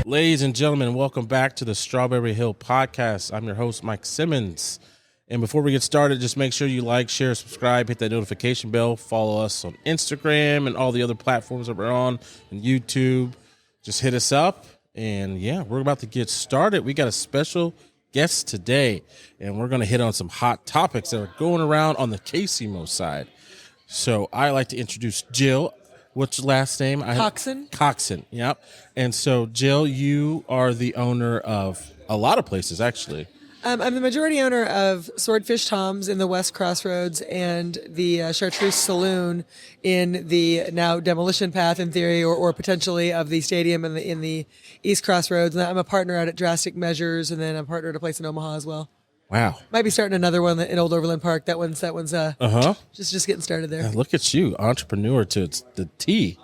Ladies and gentlemen, welcome back to the Strawberry Hill Podcast. I'm your host, Mike Simmons. And before we get started, just make sure you like, share, subscribe, hit that notification bell, follow us on Instagram and all the other platforms that we're on, and YouTube. Just hit us up. And yeah, we're about to get started. We got a special guest today, and we're going to hit on some hot topics that are going around on the KCMO side. So I like to introduce Jill. What's your last name? Cockson. Cockson, yep. And so, Jill, you are the owner of a lot of places, actually. I'm the majority owner of Swordfish Tom's in the West Crossroads and the Chartreuse Saloon in the now demolition path, in theory, or potentially, of the stadium in the East Crossroads. And I'm a partner out at Drastic Measures, and then I'm a partner at a place in Omaha as well. Wow. Might be starting another one in Old Overland Park. That one's just getting started there. Yeah, look at you, entrepreneur to the T.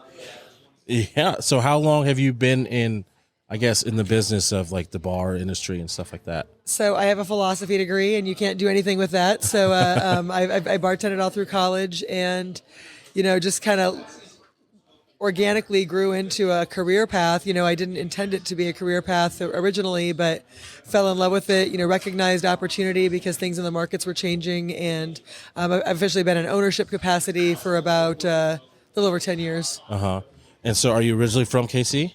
Yeah. So how long have you been in the business of like the bar industry and stuff like that? So I have a philosophy degree, and you can't do anything with that. So I bartended all through college, and just kind of organically grew into a career path. I didn't intend it to be a career path originally, but fell in love with it, recognized opportunity because things in the markets were changing. And I've officially been in ownership capacity for about a little over 10 years. Uh-huh. And so are you originally from KC?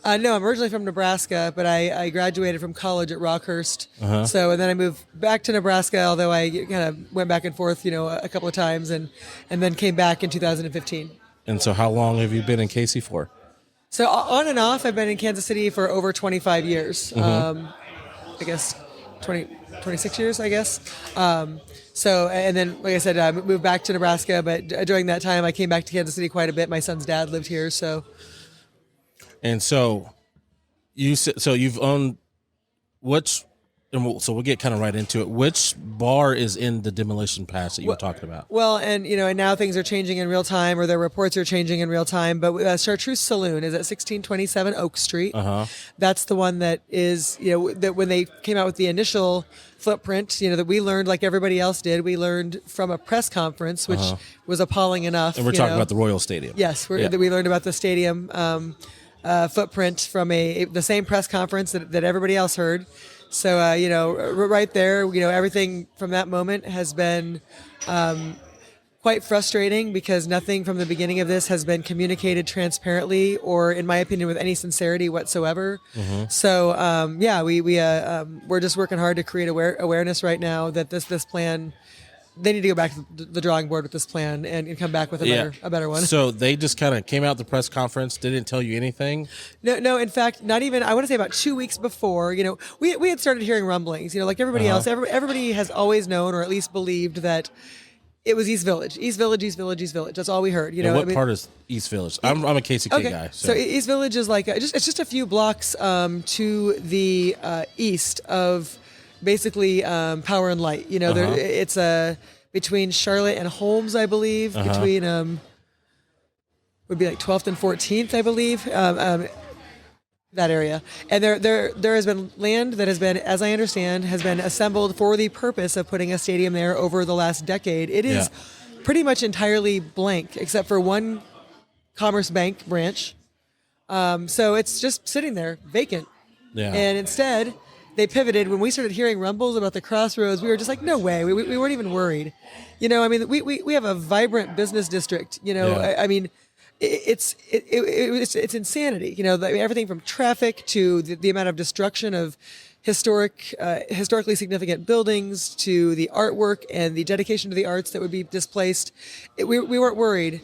No, I'm originally from Nebraska, but I graduated from college at Rockhurst. Uh-huh. So, and then I moved back to Nebraska, although I kind of went back and forth, a couple of times, and then came back in 2015. And so how long have you been in KC for? So on and off, I've been in Kansas City for over 25 years. Mm-hmm. I guess 26 years, I guess. So, and then, like I said, I moved back to Nebraska, but during that time, I came back to Kansas City quite a bit. My son's dad lived here, so. And so you've owned so we'll get kind of right into it. Which bar is in the demolition patch that you were talking about? Well, and and now things are changing in real time, or their reports are changing in real time. But Chartreuse Saloon is at 1627 Oak Street. Uh-huh. That's the one that is, that when they came out with the initial footprint, that we learned, like everybody else did, we learned from a press conference, which was appalling enough. And we're talking about the Royal Stadium. Yes, we learned about the stadium footprint from the same press conference that everybody else heard. So, right there, everything from that moment has been quite frustrating because nothing from the beginning of this has been communicated transparently or, in my opinion, with any sincerity whatsoever. Mm-hmm. So, we're just working hard to create awareness right now that this plan, they need to go back to the drawing board with this plan and come back with a better one. So they just kind of came out the press conference, didn't tell you anything? No. In fact, not even. I want to say about 2 weeks before. We had started hearing rumblings. Like everybody else, everybody has always known, or at least believed, that it was East Village. That's all we heard. What part is East Village? I'm a KCK guy. So East Village is like it's just a few blocks to the east of. Basically, Power and Light. It's between Charlotte and Holmes, I believe. Between would be like 12th and 14th, I believe. That area, and there has been land that has been, as I understand, has been assembled for the purpose of putting a stadium there over the last decade. It is pretty much entirely blank, except for one Commerce Bank branch. So it's just sitting there, vacant. Yeah. And instead, they pivoted. When we started hearing rumbles about the Crossroads, we were just like, no way. We weren't even worried. We have a vibrant business district. It's insanity. Everything from traffic to the amount of destruction of historically significant buildings to the artwork and the dedication to the arts that would be displaced. We weren't worried.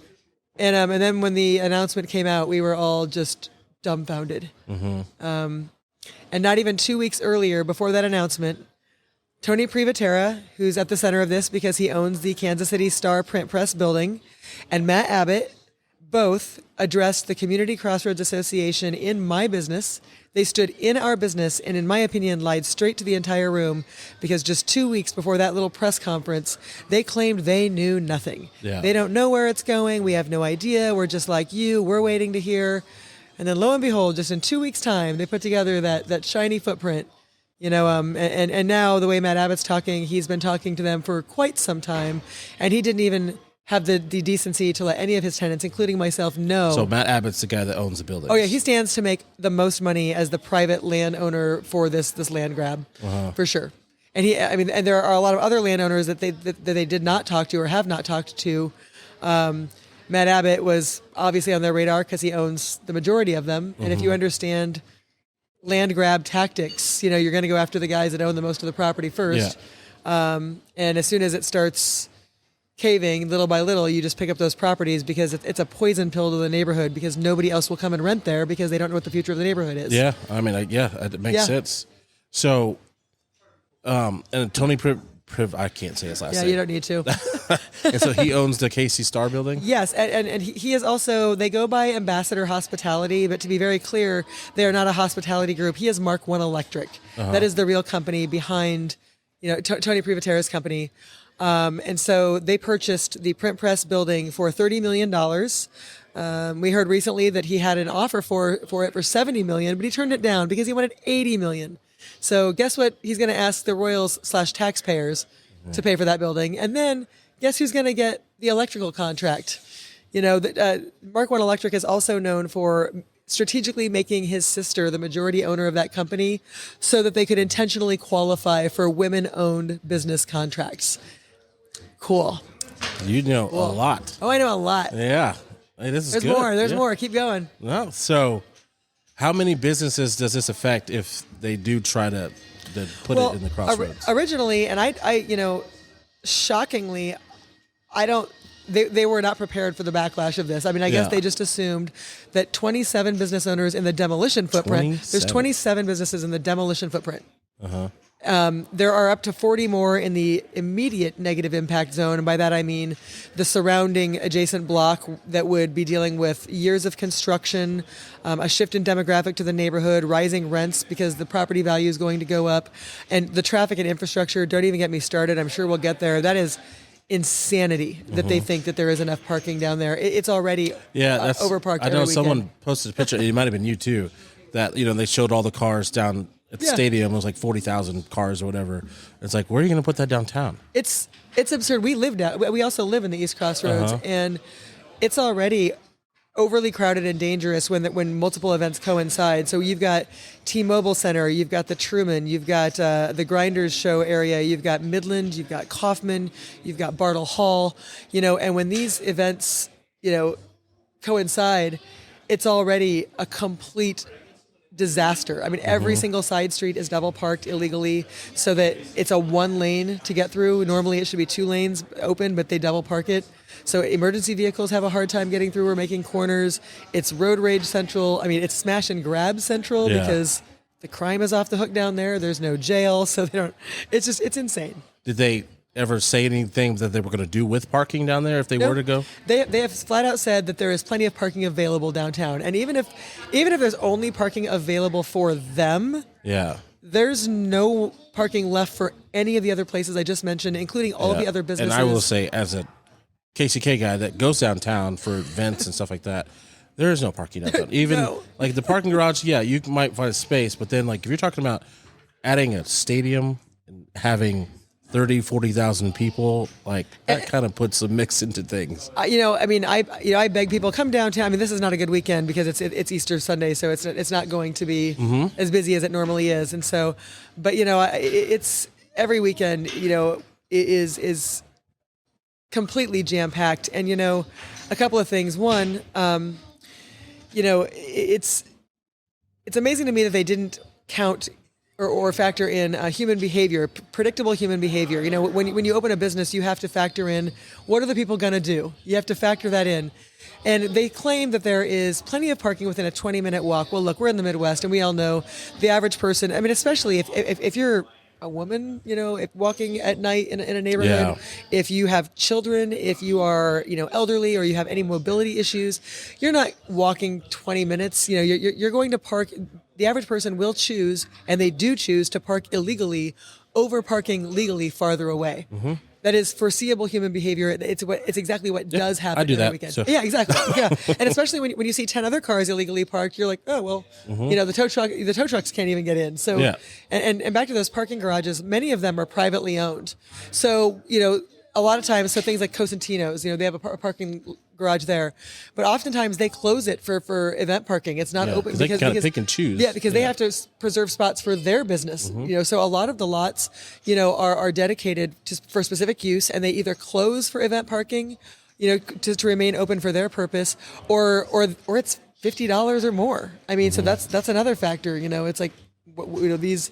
And then when the announcement came out, we were all just dumbfounded. Mm-hmm. And not even 2 weeks earlier, before that announcement, Tony Privatera, who's at the center of this because he owns the Kansas City Star Print Press building, and Matt Abbott both addressed the Community Crossroads Association in my business. They stood in our business and, in my opinion, lied straight to the entire room because just 2 weeks before that little press conference, they claimed they knew nothing. Yeah. They don't know where it's going. We have no idea. We're just like you. We're waiting to hear. And then lo and behold, just in 2 weeks' time, they put together that shiny footprint, and now the way Matt Abbott's talking, he's been talking to them for quite some time, and he didn't even have the decency to let any of his tenants, including myself, know. So Matt Abbott's the guy that owns the building. Oh yeah, he stands to make the most money as the private landowner for this land grab, for sure. And and there are a lot of other landowners that they did not talk to or have not talked to. Matt Abbott was obviously on their radar because he owns the majority of them. And if you understand land grab tactics, you're going to go after the guys that own the most of the property first. Yeah. And as soon as it starts caving little by little, you just pick up those properties because it's a poison pill to the neighborhood because nobody else will come and rent there because they don't know what the future of the neighborhood is. Yeah, it makes sense. So, and Tony I can't say his last name. Yeah, you don't need to. And so he owns the KC Star building? Yes, and he is also, they go by Ambassador Hospitality, but to be very clear, they are not a hospitality group. He is Mark One Electric. That is the real company behind, Tony Privatera's company. And so they purchased the print press building for $30 million. We heard recently that he had an offer for it for $70 million, but he turned it down because he wanted $80 million. So guess what? He's going to ask the Royals/taxpayers to pay for that building. And then guess who's going to get the electrical contract? Mark One Electric is also known for strategically making his sister the majority owner of that company so that they could intentionally qualify for women-owned business contracts. Cool. You know a lot. Oh, I know a lot. Yeah. Hey, this is There's good. more. There's more. Keep going. Well, so how many businesses does this affect if they do try to put it in the crossroads? Originally, and I shockingly, they were not prepared for the backlash of this. I mean, I guess they just assumed that 27 business owners in the demolition footprint. There's 27 businesses in the demolition footprint. There are up to 40 more in the immediate negative impact zone. And by that, I mean the surrounding adjacent block that would be dealing with years of construction, a shift in demographic to the neighborhood, rising rents because the property value is going to go up, and the traffic and infrastructure. Don't even get me started. I'm sure we'll get there. That is insanity that they think that there is enough parking down there. It's already overparked. I know someone posted a picture. It might have been you too. That they showed all the cars down at the stadium. It was like 40,000 cars or whatever. It's like, where are you going to put that downtown? It's absurd. We also live in the East Crossroads, and it's already overly crowded and dangerous when multiple events coincide. So you've got T-Mobile Center, you've got the Truman, you've got the Grinders Show area, you've got Midland, you've got Kaufman, you've got Bartle Hall, and when these events, coincide, it's already a complete disaster. I mean, every single side street is double parked illegally so that it's a one lane to get through. Normally it should be 2 lanes open, but they double park it. So emergency vehicles have a hard time getting through or making corners. It's road rage central. I mean, it's smash and grab central because the crime is off the hook down there. There's no jail, so it's insane. Did they ever say anything that they were going to do with parking down there if they were to go? They have flat out said that there is plenty of parking available downtown, and even if there's only parking available for them, there's no parking left for any of the other places I just mentioned, including all of the other businesses. And I will say, as a KCK guy that goes downtown for events and stuff like that, there is no parking downtown. Even like the parking garage, you might find a space, but then like if you're talking about adding a stadium and having 30, 40,000 people, like that kind of puts a mix into things. I beg people, come downtown. I mean, this is not a good weekend because it's Easter Sunday, so it's not going to be as busy as it normally is. And so, but it's every weekend, it is completely jam packed. And a couple of things. One, it's amazing to me that they didn't count or factor in human behavior, predictable human behavior. When you open a business, you have to factor in what are the people going to do. You have to factor that in. And they claim that there is plenty of parking within a 20-minute walk. Well, look, we're in the Midwest, and we all know the average person. I mean, especially if you're a woman, if walking at night in a neighborhood, if you have children, if you are, elderly, or you have any mobility issues, you're not walking 20 minutes. You're going to park. The average person will choose, and they do choose, to park illegally over parking legally farther away. That is foreseeable human behavior. It's exactly what does happen I do every that, weekend. so. Yeah, exactly. Yeah, and especially when you see 10 other cars illegally parked, you're like, oh well, the tow trucks can't even get in. So, and back to those parking garages, many of them are privately owned. So a lot of times, so things like Cosentino's, they have a parking garage there, but oftentimes they close it for event parking. It's not open because they kind of pick and choose. Yeah, because they have to preserve spots for their business. So a lot of the lots, are dedicated for specific use, and they either close for event parking, to remain open for their purpose, or it's $50 or more. I mean, so that's another factor. It's like, these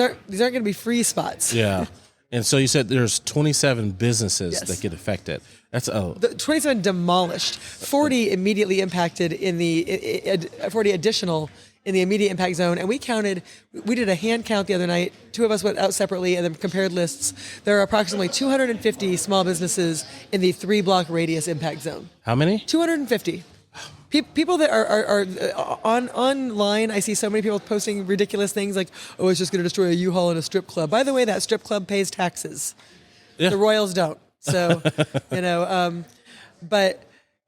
aren't going to be free spots. Yeah. And so you said there's 27 businesses that get affected. That's 27 demolished, 40 immediately impacted 40 additional in the immediate impact zone. And we did a hand count the other night. Two of us went out separately and then compared lists. There are approximately 250 small businesses in the 3-block radius impact zone. How many? 250. People that are online, I see so many people posting ridiculous things like, "Oh, it's just going to destroy a U-Haul and a strip club." By the way, that strip club pays taxes. Yeah. The Royals don't. So, but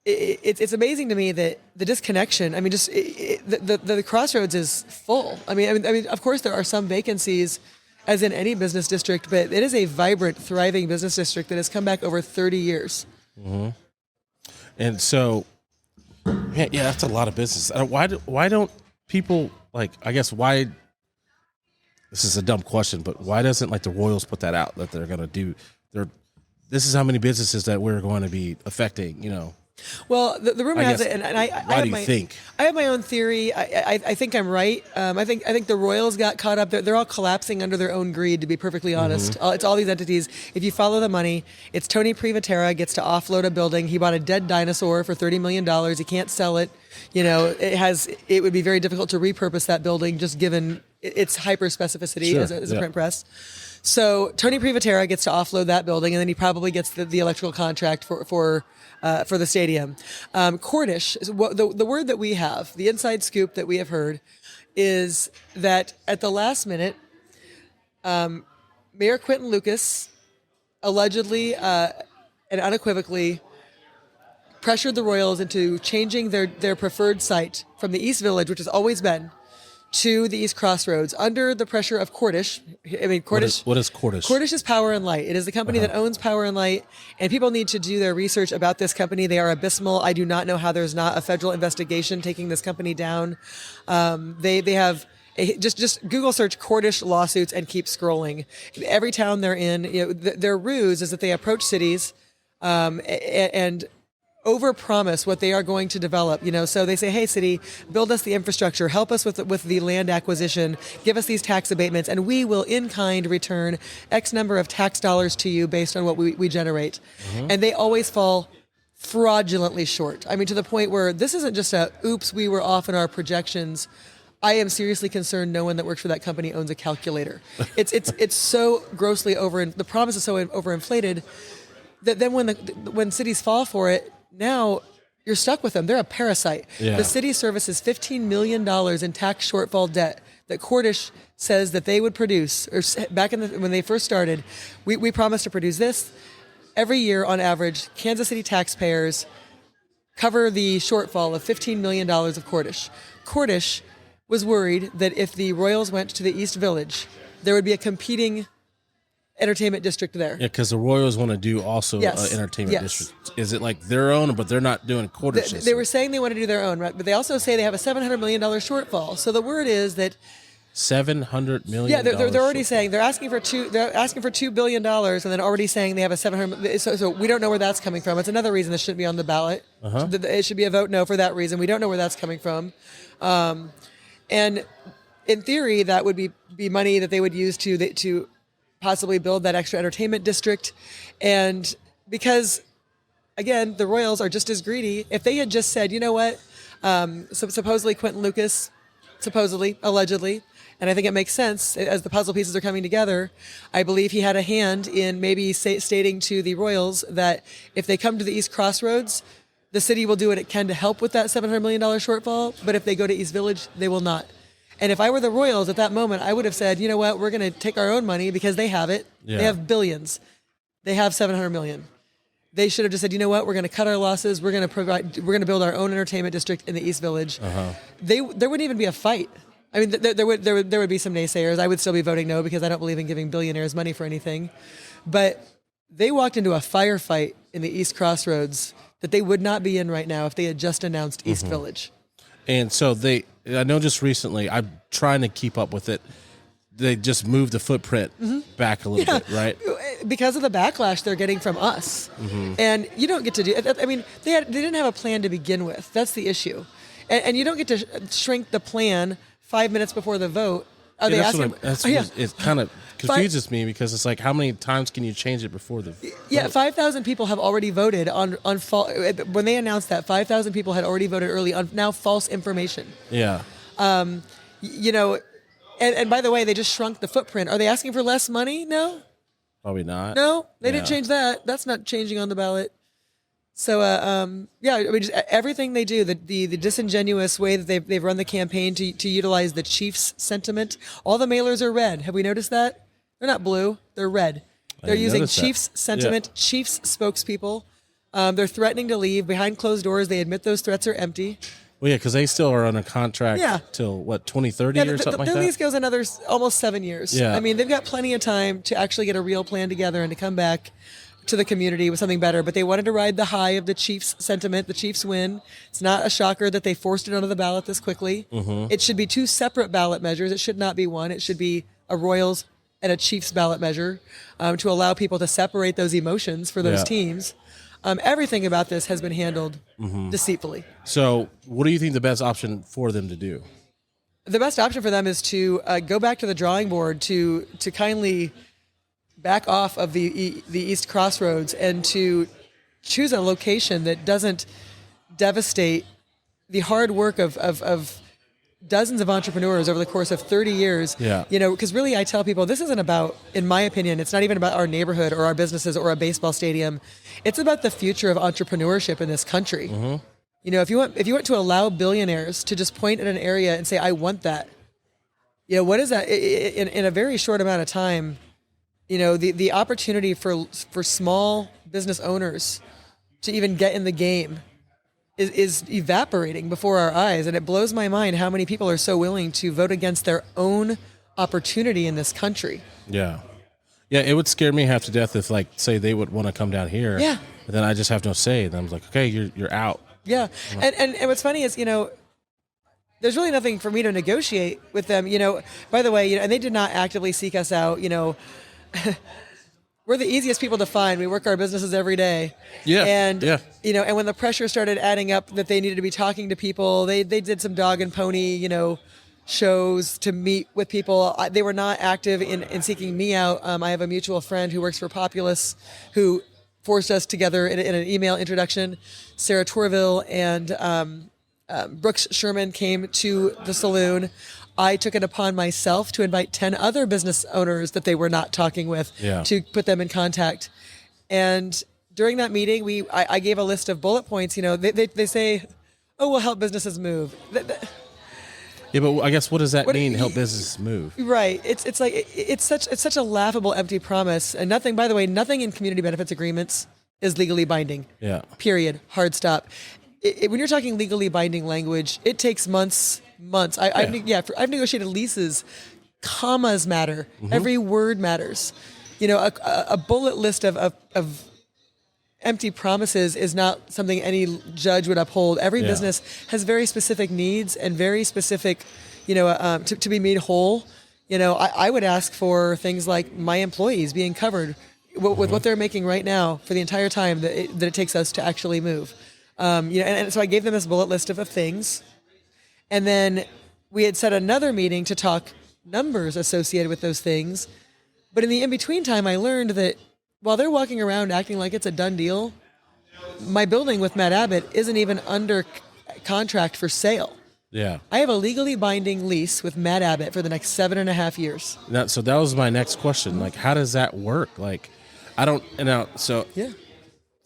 it's amazing to me that the disconnection. I mean, just the crossroads is full. I mean, of course there are some vacancies, as in any business district, but it is a vibrant, thriving business district that has come back over 30 years. Mm-hmm. And so. Yeah, that's a lot of business. Why don't people I guess why? This is a dumb question, but why doesn't the Royals put that out that they're going to do? This is how many businesses that we're going to be affecting. Well, the rumor has it, and I why do you think? I have my own theory. I think I'm right. I think the Royals got caught up. They're all collapsing under their own greed, to be perfectly honest. It's all these entities. If you follow the money, it's Tony Privatera gets to offload a building. He bought a dead dinosaur for $30 million. He can't sell it. It would be very difficult to repurpose that building just given its hyper specificity as a print press. So Tony Privatera gets to offload that building, and then he probably gets the electrical contract for the stadium. Cordish, the word that we have, the inside scoop that we have heard, is that at the last minute, Mayor Quentin Lucas allegedly and unequivocally pressured the Royals into changing their preferred site from the East Village, which has always been, to the East Crossroads under the pressure of Cordish. I mean, Cordish. What is Cordish? Cordish is Power and Light. It is the company that owns Power and Light, and people need to do their research about this company. They are abysmal. I do not know how there's not a federal investigation taking this company down. They have just Google search Cordish lawsuits and keep scrolling. Every town they're in, their ruse is that they approach cities and overpromise what they are going to develop, so they say, "Hey, city, build us the infrastructure, help us with the land acquisition, give us these tax abatements, and we will in kind return X number of tax dollars to you based on what we generate." And they always fall fraudulently short. I mean, to the point where this isn't just oops, we were off in our projections. I am seriously concerned no one that works for that company owns a calculator. It's so grossly the promise is so overinflated that then when cities fall for it, now you're stuck with them. They're a parasite. Yeah. The city services $15 million in tax shortfall debt that Cordish says that they would produce, or back when they first started, we promised to produce this. Every year, on average, Kansas City taxpayers cover the shortfall of $15 million of Cordish. Cordish was worried that if the Royals went to the East Village, there would be a competing entertainment district there. Yeah, because the Royals want to do also an entertainment district. Is it their own, but they're not doing Cordish? They were saying they want to do their own, right? But they also say they have a $700 million shortfall. So the word is that $700 million. Yeah, they're already saying they're asking for $2 billion, and then already saying they have a $700. So we don't know where that's coming from. It's another reason this shouldn't be on the ballot. It should be a vote no for that reason. We don't know where that's coming from, and in theory, that would be money that they would use to possibly build that extra entertainment district. And because, again, the Royals are just as greedy. If they had just said, you know what, supposedly Quentin Lucas, allegedly, and I think it makes sense as the puzzle pieces are coming together, I believe he had a hand in maybe stating to the Royals that if they come to the East Crossroads, the city will do what it can to help with that $700 million shortfall, but if they go to East Village, they will not. And if I were the Royals at that moment, I would have said, you know what, we're going to take our own money because they have it. Yeah. They have billions. They have $700 million. They should have just said, you know what, we're going to cut our losses. We're going to build our own entertainment district in the East Village. There wouldn't even be a fight. I mean, there would be some naysayers. I would still be voting no because I don't believe in giving billionaires money for anything. But they walked into a firefight in the East Crossroads that they would not be in right now if they had just announced East Village. And so I know just recently, I'm trying to keep up with it. They just moved the footprint back a little bit, right? Because of the backlash they're getting from us. And you don't get to do, I mean, they didn't have a plan to begin with. That's the issue. And you don't get to shrink the plan 5 minutes before the vote. Are they asking? It kind of confuses me because it's like, how many times can you change it before the vote? Yeah, 5,000 people have already voted on when they announced that, 5,000 people had already voted early on now false information. Yeah. You know, and by the way, they just shrunk the footprint. Are they asking for less money? No. Probably not. No, they didn't change that. That's not changing on the ballot. So, yeah, I mean, just everything they do, the disingenuous way that they've run the campaign to utilize the Chiefs sentiment. All the mailers are red. Have we noticed that? They're not blue. They're red. They're using Chiefs sentiment, Chiefs spokespeople. They're threatening to leave. Behind closed doors, they admit those threats are empty. Well, yeah, because they still are on a contract till, 2030 or something like that? Their lease goes another almost 7 years. Yeah. I mean, they've got plenty of time to actually get a real plan together and to come back to the community with something better. But they wanted to ride the high of the Chiefs sentiment, the Chiefs win. It's not a shocker that they forced it onto the ballot this quickly. It should be two separate ballot measures. It should not be one. It should be a Royals and a Chiefs ballot measure to allow people to separate those emotions for those teams. Everything about this has been handled deceitfully. So what do you think the best option for them to do? The best option for them is to go back to the drawing board to kindly back off of the East Crossroads and to choose a location that doesn't devastate the hard work of dozens of entrepreneurs over the course of 30 years. Yeah. You know, because really I tell people this isn't about, in my opinion, it's not even about our neighborhood or our businesses or a baseball stadium. It's about the future of entrepreneurship in this country. You know, if you want to allow billionaires to just point at an area and say, I want that, you know, what is that? In a very short amount of time, you know, the opportunity for small business owners to even get in the game is evaporating before our eyes. And it blows my mind how many people are so willing to vote against their own opportunity in this country. Yeah. Yeah, it would scare me half to death if, like, say they would want to come down here. Yeah. But then I just have no say. And I'm like, okay, you're out. Yeah. And what's funny is, you know, there's really nothing for me to negotiate with them. You know, by the way, you know, and they did not actively seek us out. You know, we're the easiest people to find. We work our businesses every day. Yeah. And, you know, and when the pressure started adding up that they needed to be talking to people, they did some dog and pony, you know, shows to meet with people. They were not active in seeking me out. I have a mutual friend who works for Populous who forced us together in an email introduction. Sarah Torville and Brooks Sherman came to the saloon. I took it upon myself to invite 10 other business owners that they were not talking with to put them in contact. And during that meeting, I gave a list of bullet points. You know, they say, oh, we'll help businesses move. Yeah, but I guess what does that mean? Help businesses move, right? It's such a laughable, empty promise. And nothing, by the way, nothing in community benefits agreements is legally binding. Yeah. Period. Hard stop. When you're talking legally binding language, it takes months. I've negotiated leases. Commas matter. Every word matters. You know, a bullet list of empty promises is not something any judge would uphold. Every business has very specific needs and very specific, you know, to be made whole. You know, I would ask for things like my employees being covered with what they're making right now for the entire time that it takes us to actually move. You know, and so I gave them this bullet list of things. And then we had set another meeting to talk numbers associated with those things. But in the in-between time, I learned that while they're walking around acting like it's a done deal, my building with Matt Abbott isn't even under contract for sale. Yeah. I have a legally binding lease with Matt Abbott for the next 7.5 years. So that was my next question. Like, how does that work? Like, I don't,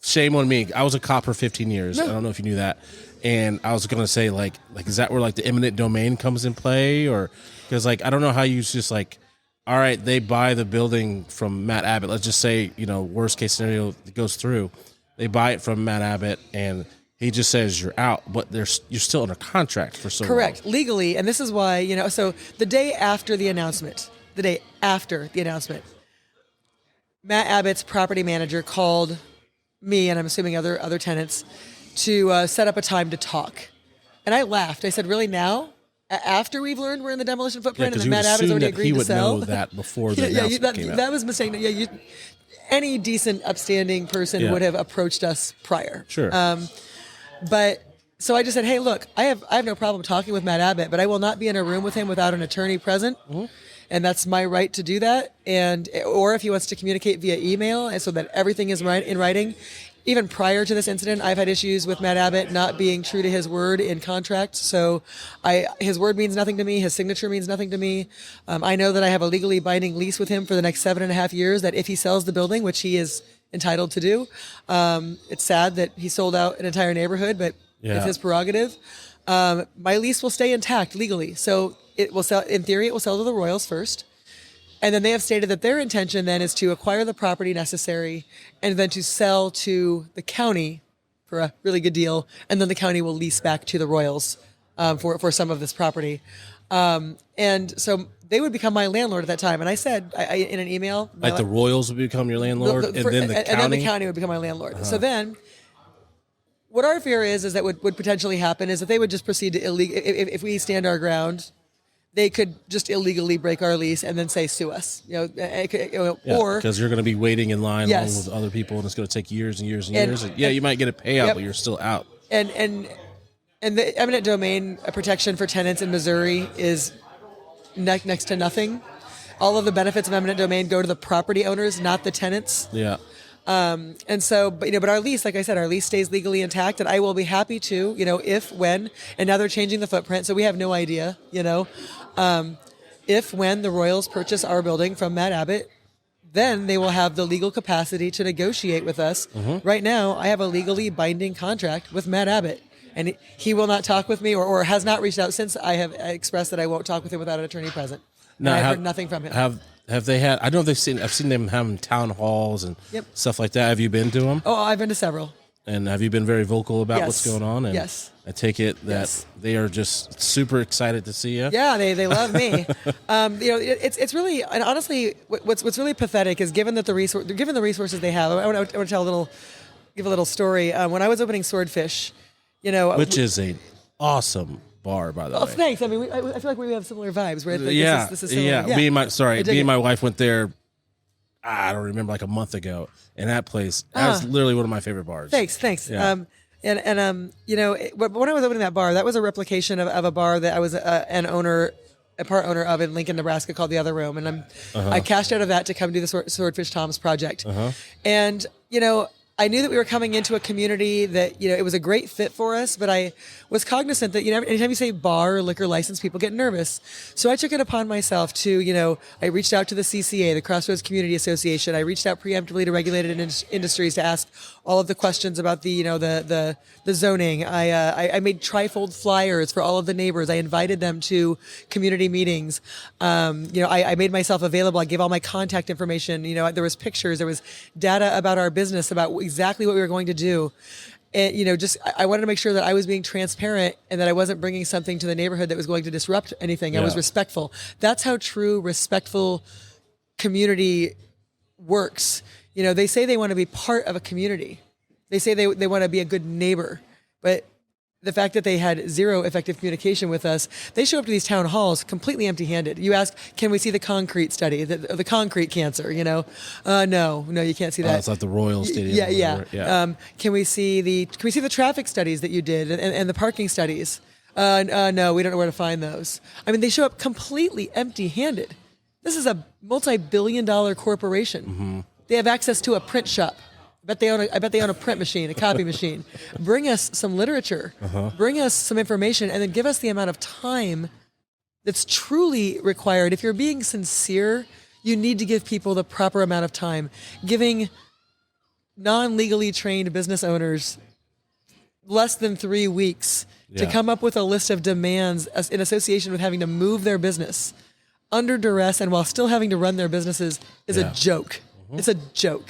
shame on me. I was a cop for 15 years. I don't know if you knew that. And I was going to say, like, is that where, like, the eminent domain comes in play? Or, because, like, I don't know how you just, like, all right, they buy the building from Matt Abbott. Let's just say, you know, worst case scenario, it goes through. They buy it from Matt Abbott, and he just says you're out, but you're still under contract for so long. Correct, legally. And this is why, you know, so the day after the announcement, Matt Abbott's property manager called me, and I'm assuming other tenants, to set up a time to talk. And I laughed. I said, "Really now? After we've learned we're in the demolition footprint, and then Matt Abbott's already agreed to sell?" He would know that before the announcement came out. That was a mistake. Yeah, any decent, upstanding person would have approached us prior. Sure. But so I just said, "Hey, look, I have no problem talking with Matt Abbott, but I will not be in a room with him without an attorney present." Mm-hmm. And that's my right to do that. Or if he wants to communicate via email, so that everything is in writing. Even prior to this incident, I've had issues with Matt Abbott not being true to his word in contracts. So his word means nothing to me. His signature means nothing to me. I know that I have a legally binding lease with him for the next 7.5 years, that if he sells the building, which he is entitled to do, it's sad that he sold out an entire neighborhood, but it's his prerogative. My lease will stay intact legally. So it will sell, in theory, it will sell to the Royals first. And then they have stated that their intention then is to acquire the property necessary and then to sell to the county for a really good deal. And then the county will lease back to the Royals for some of this property. And so they would become my landlord at that time. And I said in an email, like the Royals would become your landlord, and then the county would become my landlord. Uh-huh. So then, what our fear is that would potentially happen is that they would just proceed to if we stand our ground, they could just illegally break our lease and then say sue us. Or because you're going to be waiting in line along with other people, and it's going to take years and years and years. And you might get a payout, but you're still out. And the eminent domain protection for tenants in Missouri is next to nothing. All of the benefits of eminent domain go to the property owners, not the tenants. Yeah. And so, but our lease, like I said, our lease stays legally intact, and I will be happy to, if, when, and now they're changing the footprint, so we have no idea, if, when the Royals purchase our building from Matt Abbott, then they will have the legal capacity to negotiate with us. Mm-hmm. Right now, I have a legally binding contract with Matt Abbott, and he will not talk with me or has not reached out since I have expressed that I won't talk with him without an attorney present. Now, I've heard nothing from him. Have they had? I know I've seen them having town halls and stuff like that. Have you been to them? Oh, I've been to several. And have you been very vocal about what's going on? And yes. I take it that they are just super excited to see you. Yeah, they love me. It's really, and honestly, what's really pathetic is given the resources they have. I want to give a little story. When I was opening Swordfish, which is an awesome bar, by the way. Oh, thanks. I mean, I feel like we have similar vibes, right? Like this is similar. Me and my wife went there. I don't remember, like a month ago, and that place was literally one of my favorite bars. Thanks. Yeah. When I was opening that bar, that was a replication of a bar that I was a part owner of in Lincoln, Nebraska, called The Other Room, and I cashed out of that to come do the Swordfish Tom's project, and I knew that we were coming into a community that, it was a great fit for us, but I was cognizant that, anytime you say bar or liquor license, people get nervous. So I took it upon myself to, I reached out to the CCA, the Crossroads Community Association. I reached out preemptively to regulated industries to ask all of the questions about the zoning. I made trifold flyers for all of the neighbors. I invited them to community meetings. I made myself available. I gave all my contact information. There was pictures, there was data about our business, about exactly what we were going to do. And, I wanted to make sure that I was being transparent and that I wasn't bringing something to the neighborhood that was going to disrupt anything. Yeah. I was respectful. That's how true, respectful community works. They say they want to be part of a community. They say they want to be a good neighbor. But the fact that they had zero effective communication with us, they show up to these town halls completely empty-handed. You ask, can we see the concrete study, the concrete cancer, No, you can't see that. It's like the Royal Stadium. Yeah. Can we see the traffic studies that you did and the parking studies? No, we don't know where to find those. I mean, they show up completely empty-handed. This is a multi-billion-dollar corporation. Mm-hmm. They have access to a print shop. I bet they own a print machine, a copy machine. Bring us some literature, bring us some information, and then give us the amount of time that's truly required. If you're being sincere, you need to give people the proper amount of time. Giving non-legally trained business owners less than 3 weeks to come up with a list of demands in association with having to move their business under duress and while still having to run their businesses is a joke. Mm-hmm. It's a joke.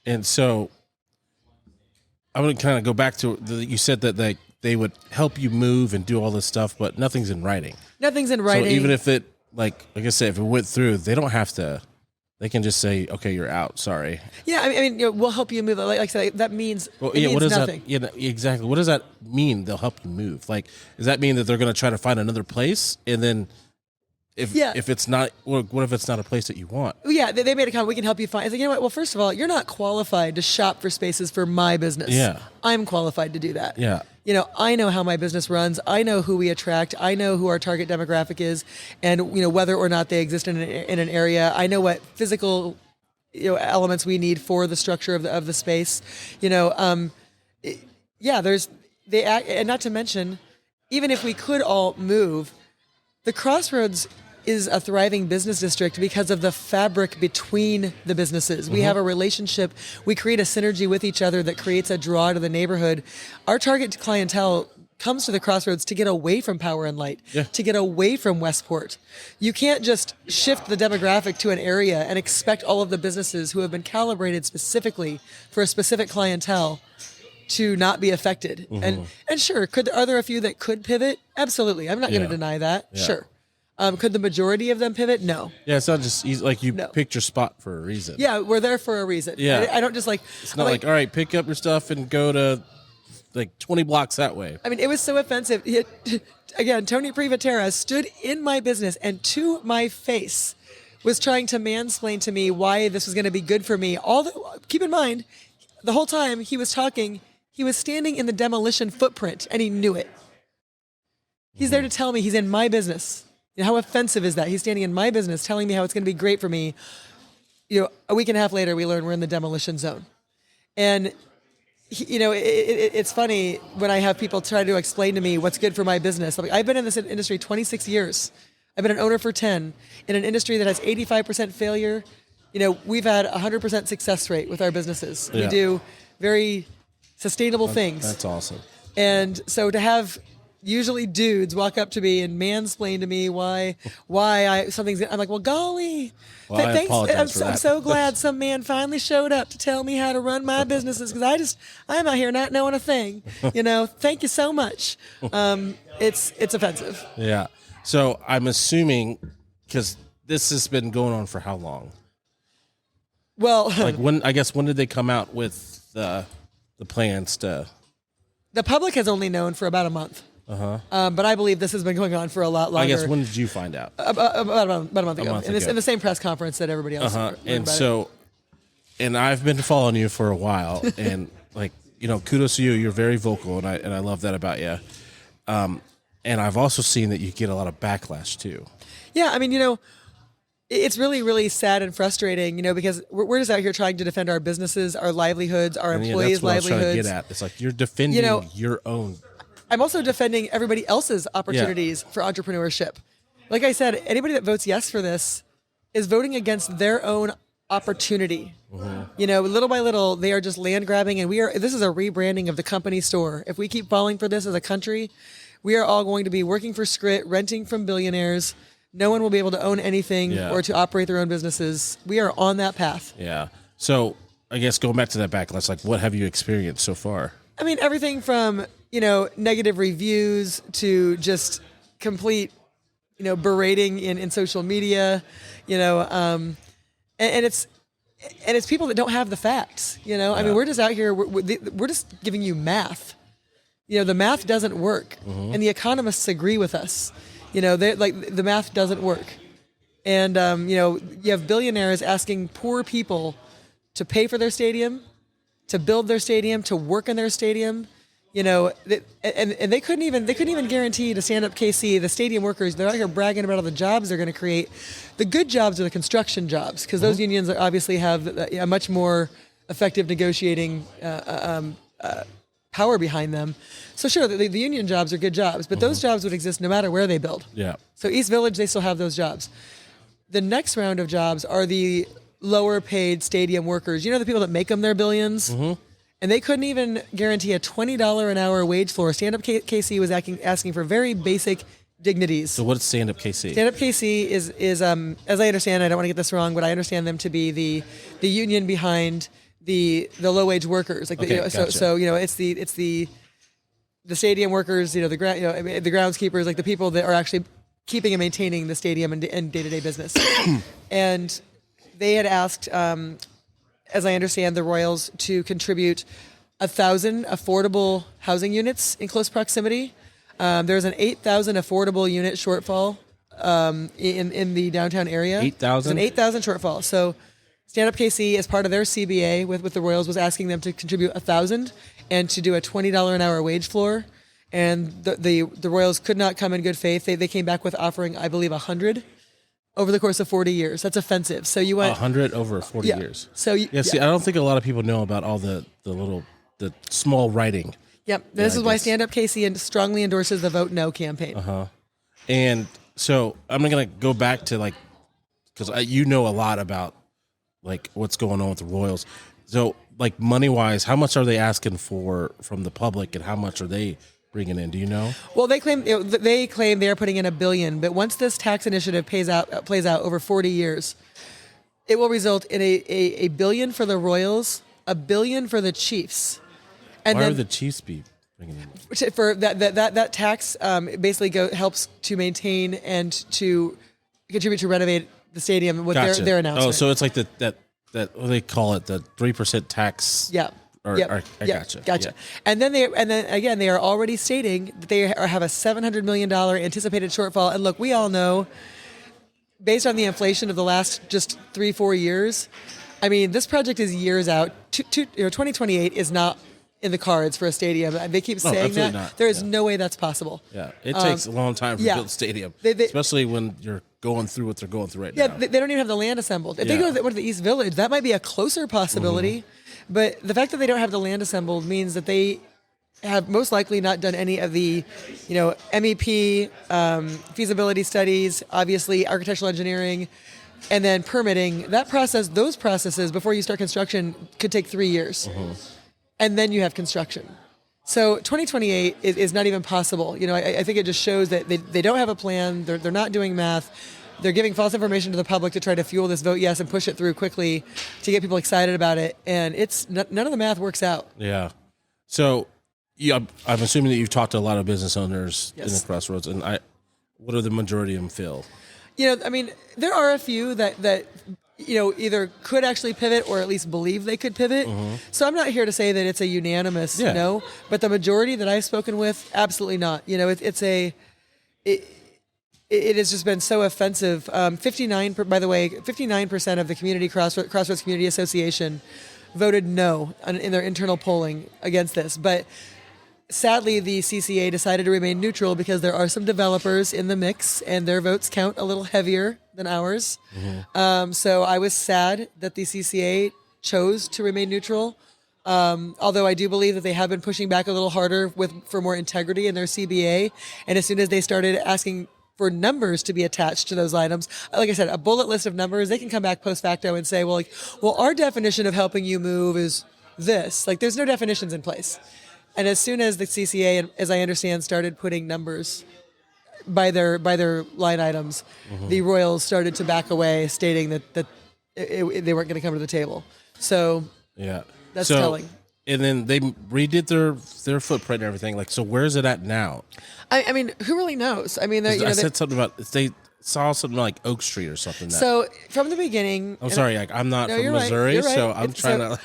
And so I want to kind of go back to you said that they would help you move and do all this stuff, but nothing's in writing. Nothing's in writing. So even if it, like I said, if it went through, they don't have to They can just say, "Okay, you're out. Sorry." Yeah, I mean, we'll help you move. Like I said, that means Well, it means what does nothing. that? Yeah, exactly. What does that mean? They'll help you move. Like, does that mean that they're going to try to find another place, and then if it's not, what if it's not a place that you want? Yeah, they made a comment. We can help you find. It's like, you know what? Well, first of all, you're not qualified to shop for spaces for my business. Yeah, I'm qualified to do that. Yeah. I know how my business runs. I know who we attract. I know who our target demographic is, and whether or not they exist in an area. I know what physical elements we need for the structure of the space. And not to mention, even if we could all move, the Crossroads is a thriving business district because of the fabric between the businesses. We have a relationship. We create a synergy with each other that creates a draw to the neighborhood. Our target clientele comes to the Crossroads to get away from Power and Light, to get away from Westport. You can't just shift the demographic to an area and expect all of the businesses who have been calibrated specifically for a specific clientele to not be affected. And sure, are there a few that could pivot? Absolutely. I'm not going to deny that. Yeah. Sure. Could the majority of them pivot? No. Yeah, it's not just easy, like you picked your spot for a reason. Yeah, we're there for a reason. Yeah. I don't just like... It's not like, all right, pick up your stuff and go to like 20 blocks that way. I mean, it was so offensive. Again, Tony Privatera stood in my business and to my face was trying to mansplain to me why this was going to be good for me. Keep in mind, the whole time he was talking, he was standing in the demolition footprint and he knew it. He's there to tell me he's in my business. How offensive is that? He's standing in my business telling me how it's going to be great for me. A week and a half later, we learn we're in the demolition zone. And, it's funny when I have people try to explain to me what's good for my business. I've been in this industry 26 years. I've been an owner for 10. In an industry that has 85% failure, we've had 100% success rate with our businesses. Yeah. We do very sustainable things. That's awesome. And so to have... usually dudes walk up to me and mansplain to me why I'm like, well, golly, thanks. I'm so glad some man finally showed up to tell me how to run my businesses because I'm out here not knowing a thing. Thank you so much. It's offensive. Yeah. So I'm assuming because this has been going on for how long? Well, like when did they come out with the plans to? The public has only known for about a month. But I believe this has been going on for a lot longer. I guess when did you find out? About a month ago. In the same press conference that everybody else. And I've been following you for a while, and kudos to you. You're very vocal, and I love that about you. And I've also seen that you get a lot of backlash too. Yeah, I mean, it's really, really sad and frustrating, because we're just out here trying to defend our businesses, our livelihoods, our employees' livelihoods. That's what I was trying to get at. It's like you're defending your own. I'm also defending everybody else's opportunities for entrepreneurship. Like I said, anybody that votes yes for this is voting against their own opportunity. Little by little, they are just land grabbing, and this is a rebranding of the company store. If we keep falling for this as a country, we are all going to be working for Skrit, renting from billionaires. No one will be able to own anything or to operate their own businesses. We are on that path. Yeah. So I guess going back to that backlash, like what have you experienced so far? I mean, everything from, negative reviews to just complete, berating in social media, and it's people that don't have the facts, I mean, we're just out here, we're just giving you math. The math doesn't work, and the economists agree with us. The math doesn't work. And, you have billionaires asking poor people to pay for their stadium, to build their stadium, to work in their stadium, and they couldn't even guarantee to stand up KC, the stadium workers. They're out here bragging about all the jobs they're going to create. The good jobs are the construction jobs because those unions obviously have a much more effective negotiating power behind them. So sure, the union jobs are good jobs, but those jobs would exist no matter where they build. Yeah. So East Village, they still have those jobs. The next round of jobs are the lower paid stadium workers. The people that make them their billions. And they couldn't even guarantee a $20 an hour wage floor. Stand-up KC was asking for very basic dignities. So what's Stand-up KC? Stand-up KC is as I understand, I don't want to get this wrong, but I understand them to be the union behind the low wage workers. Like gotcha. So it's the stadium workers, the groundskeepers, like the people that are actually keeping and maintaining the stadium and day-to-day business. And they had asked, as I understand, the Royals to contribute 1,000 affordable housing units in close proximity. There's an 8,000 affordable unit shortfall in the downtown area. 8,000? There's an 8,000 shortfall. So Stand Up KC, as part of their CBA with the Royals, was asking them to contribute 1,000 and to do a $20 an hour wage floor. And the Royals could not come in good faith. They came back with offering, I believe, 100 over the course of 40 years. That's offensive. So you went 100 over 40 years. So see, I don't think a lot of people know about all the small writing. Yep. This is why Stand Up KC strongly endorses the Vote No campaign. And so I'm going to go back to because you know a lot about what's going on with the Royals. So money wise, how much are they asking for from the public, and how much are they bringing in? Do you know? Well, they claim they are putting in $1 billion, but once this tax initiative plays out over 40 years, it will result in a billion for the Royals, $1 billion for the Chiefs. And why then are the Chiefs be bringing in? For that tax basically helps to maintain and to contribute to renovate the stadium with their announcement. Oh, so it's like that what do they call it, the 3% tax? Yeah. I gotcha. Yeah. And then again, they are already stating that they have a $700 million anticipated shortfall. And look, we all know, based on the inflation of the last just 3-4 years, I mean, this project is years out. 2028 is not in the cards for a stadium. They keep saying that. Not. There is no way that's possible. Yeah, it takes a long time to build a stadium, especially when you're going through what they're going through right now. Yeah, they don't even have the land assembled. If they go to the East Village, that might be a closer possibility. But the fact that they don't have the land assembled means that they have most likely not done any of the, MEP, feasibility studies, obviously architectural engineering, and then permitting. Those processes before you start construction could take 3 years. And then you have construction. So 2028 is not even possible. I think it just shows that they don't have a plan. They're not doing math. They're giving false information to the public to try to fuel this vote yes and push it through quickly to get people excited about it. And none of the math works out. Yeah. So I'm assuming that you've talked to a lot of business owners in the Crossroads. And what do the majority of them feel? There are a few that either could actually pivot or at least believe they could pivot. So I'm not here to say that it's a unanimous no, but the majority that I've spoken with, absolutely not. It has just been so offensive. 59% of the community Crossroads Community Association voted no in their internal polling against this. But sadly, the CCA decided to remain neutral because there are some developers in the mix, and their votes count a little heavier than ours. So I was sad that the CCA chose to remain neutral. Although I do believe that they have been pushing back a little harder for more integrity in their CBA. And as soon as they started asking for numbers to be attached to those items, like I said, a bullet list of numbers, they can come back post facto and say, well, our definition of helping you move is this. There's no definitions in place. And as soon as the CCA, as I understand, started putting numbers by their line items, the Royals started to back away, stating that they weren't going to come to the table. So that's telling. And then they redid their footprint and everything. So where is it at now? I mean, who really knows? I mean, I said something about they saw something like Oak Street or something. So from the beginning, I'm sorry, I'm not from Missouri, so I'm trying to.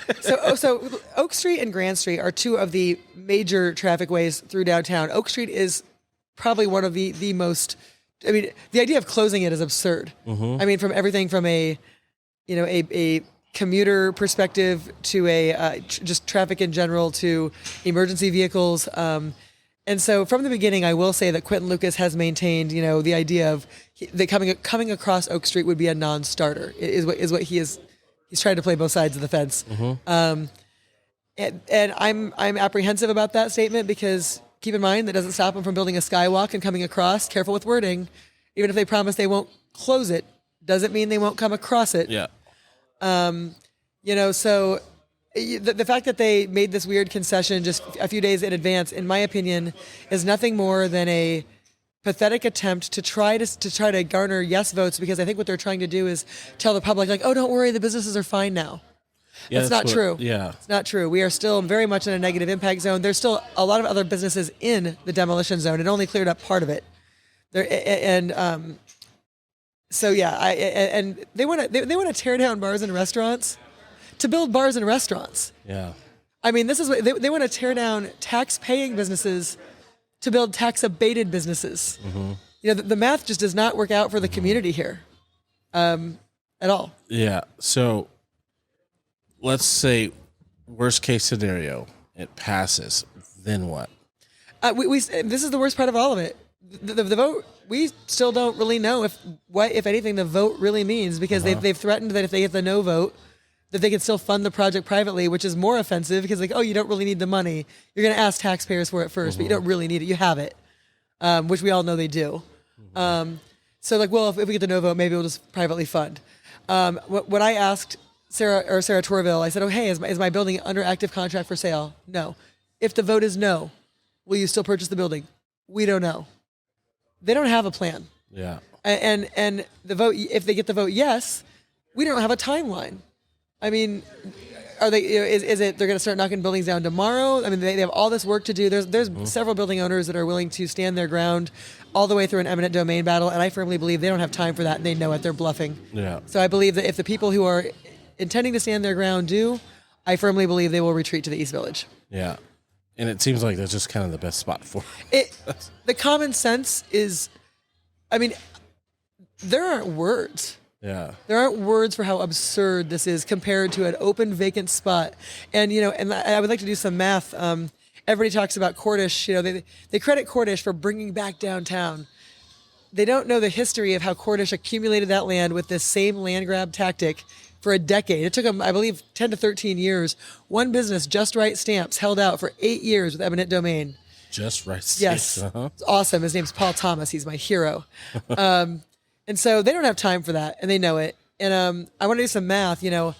So Oak Street and Grand Street are two of the major traffic ways through downtown. Oak Street is probably one of the most. I mean, the idea of closing it is absurd. I mean, from everything from a commuter perspective to just traffic in general to emergency vehicles. And so from the beginning, I will say that Quentin Lucas has maintained, the idea of that coming across Oak Street would be a non-starter is what he's tried to play both sides of the fence. And I'm apprehensive about that statement because keep in mind that doesn't stop him from building a skywalk and coming across. Careful with wording. Even if they promise they won't close it, doesn't mean they won't come across it. Yeah. So the fact that they made this weird concession just a few days in advance, in my opinion, is nothing more than a pathetic attempt to try to garner yes votes, because I think what they're trying to do is tell the public, oh, don't worry, the businesses are fine now. Yeah, that's not true. Yeah. It's not true. We are still very much in a negative impact zone. There's still a lot of other businesses in the demolition zone. It only cleared up part of it. So yeah, and they want to tear down bars and restaurants to build bars and restaurants. Yeah. I mean, this is what they want to tear down tax-paying businesses to build tax-abated businesses. Mm-hmm. You know, the math just does not work out for the community here, at all. Yeah. So let's say worst case scenario, it passes. Then what? This is the worst part of all of it. The vote. We still don't really know if anything, the vote really means, because they've threatened that if they get the no vote, that they can still fund the project privately, which is more offensive because, like, oh, you don't really need the money. You're going to ask taxpayers for it first, but you don't really need it. You have it, which we all know they do. So, like, well, if we get the no vote, maybe we'll just privately fund. What I asked Sarah Torville, I said, oh, hey, is my building under active contract for sale? No. If the vote is no, will you still purchase the building? We don't know. They don't have a plan. Yeah. And the vote, if they get the vote yes, we don't have a timeline. I mean, are they? Is it they're going to start knocking buildings down tomorrow? I mean, they have all this work to do. There's several building owners that are willing to stand their ground all the way through an eminent domain battle, and I firmly believe they don't have time for that, and they know it. They're bluffing. Yeah. So I believe that if the people who are intending to stand their ground do, I firmly believe they will retreat to the East Village. Yeah. And it seems like that's just kind of the best spot for it. The common sense is, I mean, there aren't words. Yeah. There aren't words for how absurd this is compared to an open, vacant spot. And, you know, and I would like to do some math. Everybody talks about Cordish. You know, they credit Cordish for bringing back downtown. They don't know the history of how Cordish accumulated that land with this same land grab tactic for a decade. It took them, I believe, 10 to 13 years. One business, Just Right Stamps, held out for 8 years with eminent domain. Just Right Stamps. Yes. Uh-huh. It's awesome. His name's Paul Thomas. He's my hero. And so they don't have time for that, and they know it. And I want to do some math. You know,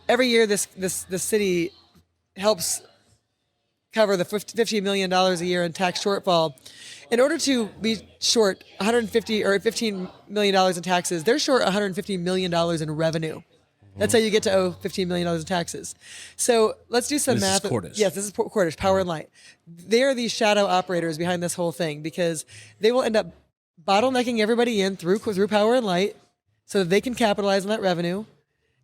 every year this city helps cover the $15 million a year in tax shortfall. In order to be short $15 million in taxes, they're short $150 million in revenue. That's how you get to owe $15 million in taxes. So let's do some math. This is Cordish. Yes, this is Cordish, Power and Light. They are these shadow operators behind this whole thing because they will end up bottlenecking everybody in through Power and Light so that they can capitalize on that revenue.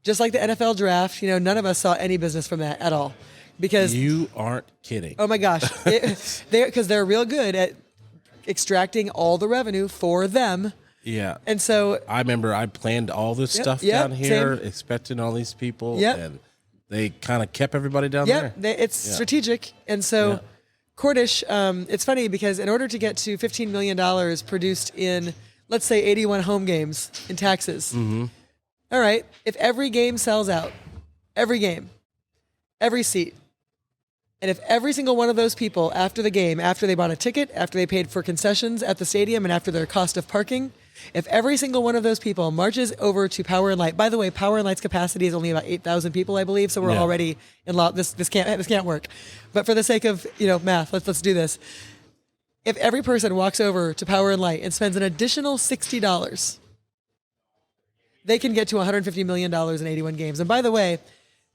Just like the NFL draft, you know, none of us saw any business from that at all. Because you aren't kidding. Oh my gosh. Because they're real good at extracting all the revenue for them. Yeah. And so I remember I planned all this stuff down here, same. Expecting all these people. Yep. And they kind of kept everybody down there. It's strategic. And so Cordish, it's funny because in order to get to $15 million produced in, let's say, 81 home games in taxes, all right, if every game sells out, every game, every seat, and if every single one of those people after the game, after they bought a ticket, after they paid for concessions at the stadium, and after their cost of parking, if every single one of those people marches over to Power and Light, by the way, Power and Light's capacity is only about 8,000 people, I believe, so we're already in law. This can't work. But for the sake of math, let's do this. If every person walks over to Power and Light and spends an additional $60, they can get to $150 million in 81 games. And by the way,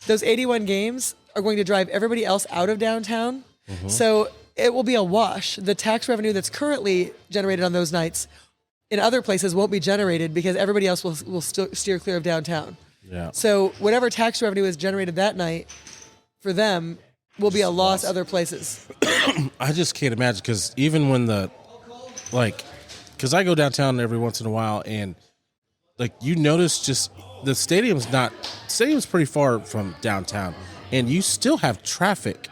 those 81 games are going to drive everybody else out of downtown. So it will be a wash. The tax revenue that's currently generated on those nights in other places won't be generated because everybody else will still steer clear of downtown. Yeah. So whatever tax revenue is generated that night for them will be a loss other places. I just can't imagine because even when because I go downtown every once in a while and you notice just the stadium's pretty far from downtown and you still have traffic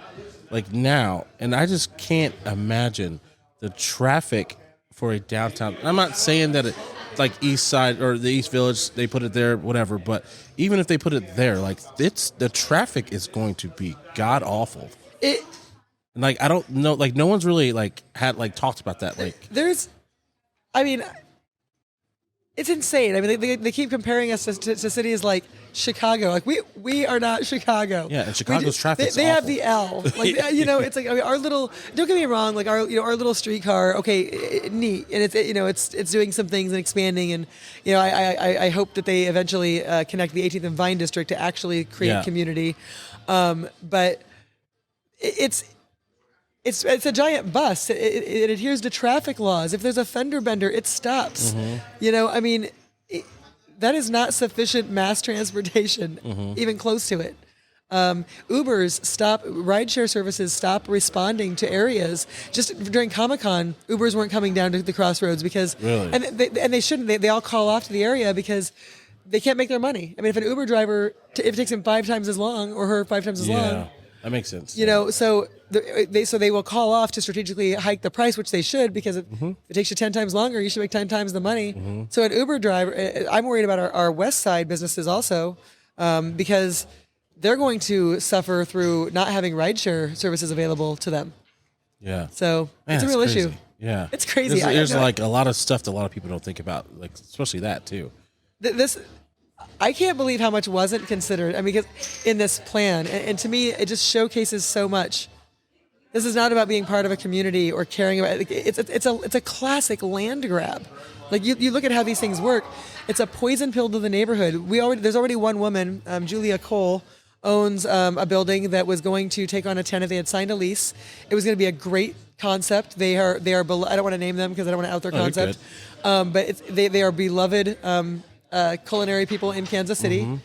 now. And I just can't imagine the traffic for a downtown. I'm not saying that it East Side or the East Village, they put it there, whatever. But even if they put it there, the traffic is going to be god awful. I don't know, no one's really had talked about that. It's insane. I mean, they keep comparing us to cities like Chicago. We are not Chicago. Yeah, and Chicago's traffic. They have the L. It's our little. Don't get me wrong. Our little streetcar. Okay, neat, and it's doing some things and expanding, and I hope that they eventually connect the 18th and Vine district to actually create community. But it's It's a giant bus. It adheres to traffic laws. If there's a fender bender, it stops. I mean, that is not sufficient mass transportation, even close to it. Rideshare services stop responding to areas. Just during Comic-Con, Ubers weren't coming down to the crossroads because, really? and they shouldn't. They all call off to the area because they can't make their money. I mean, if an Uber driver, if it takes him 5 times as long or her 5 times as long, that makes sense. So they will call off to strategically hike the price, which they should, because if it takes you 10 times longer, you should make 10 times the money. So an Uber driver, I'm worried about our West Side businesses also, because they're going to suffer through not having rideshare services available to them. Yeah. So it's a real issue. Yeah. It's crazy. There's like a lot of stuff that a lot of people don't think about, like especially that too. I can't believe how much wasn't considered. I mean, because in this plan, and to me, it just showcases so much. This is not about being part of a community or caring about. It's a classic land grab. Like you look at how these things work. It's a poison pill to the neighborhood. There's already one woman, Julia Cole, owns a building that was going to take on a tenant. They had signed a lease. It was going to be a great concept. They are. I don't want to name them because I don't want to out their concept. But they are beloved. Culinary people in Kansas City.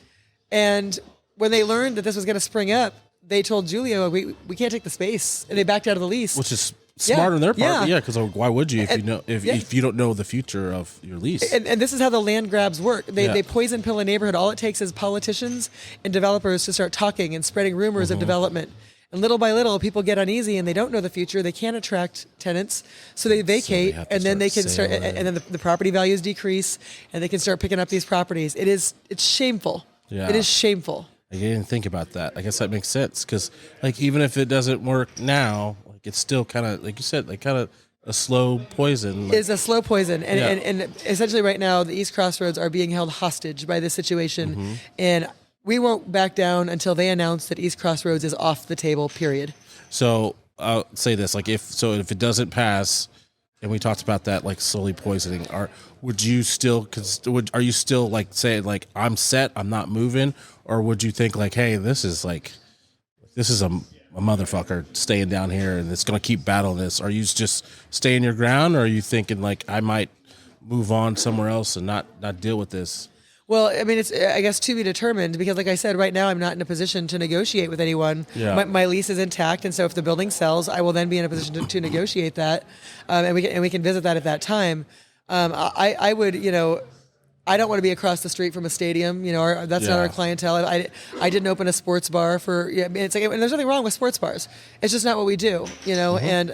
And when they learned that this was going to spring up, they told Julia, we can't take the space. And they backed out of the lease. Which is smart on their part. Yeah, because why would you if you don't know the future of your lease? And this is how the land grabs work. They poison pill a neighborhood. All it takes is politicians and developers to start talking and spreading rumors of development. And little by little, people get uneasy and they don't know the future. They can't attract tenants, so they vacate, and then they can start. And then the property values decrease, and they can start picking up these properties. It's shameful. Yeah. It is shameful. I didn't think about that. I guess that makes sense because, like, even if it doesn't work now, like it's still kind of, like you said, like kind of a slow poison. It's a slow poison, and essentially right now the East Crossroads are being held hostage by this situation, and we won't back down until they announce that East Crossroads is off the table, period. So I'll say this, like if it doesn't pass, and we talked about that, like slowly poisoning, are you still like saying like I'm set, I'm not moving, or would you think like, hey, this is a motherfucker staying down here and it's going to keep battling this? Are you just staying your ground, or are you thinking like I might move on somewhere else and not deal with this? Well, I mean, it's, I guess, to be determined, because like I said, right now I'm not in a position to negotiate with anyone. Yeah. My lease is intact, and so if the building sells, I will then be in a position to negotiate that, and we can visit that at that time. I would, I don't want to be across the street from a stadium. That's not our clientele. I didn't open a sports bar it's like, and there's nothing wrong with sports bars. It's just not what we do, and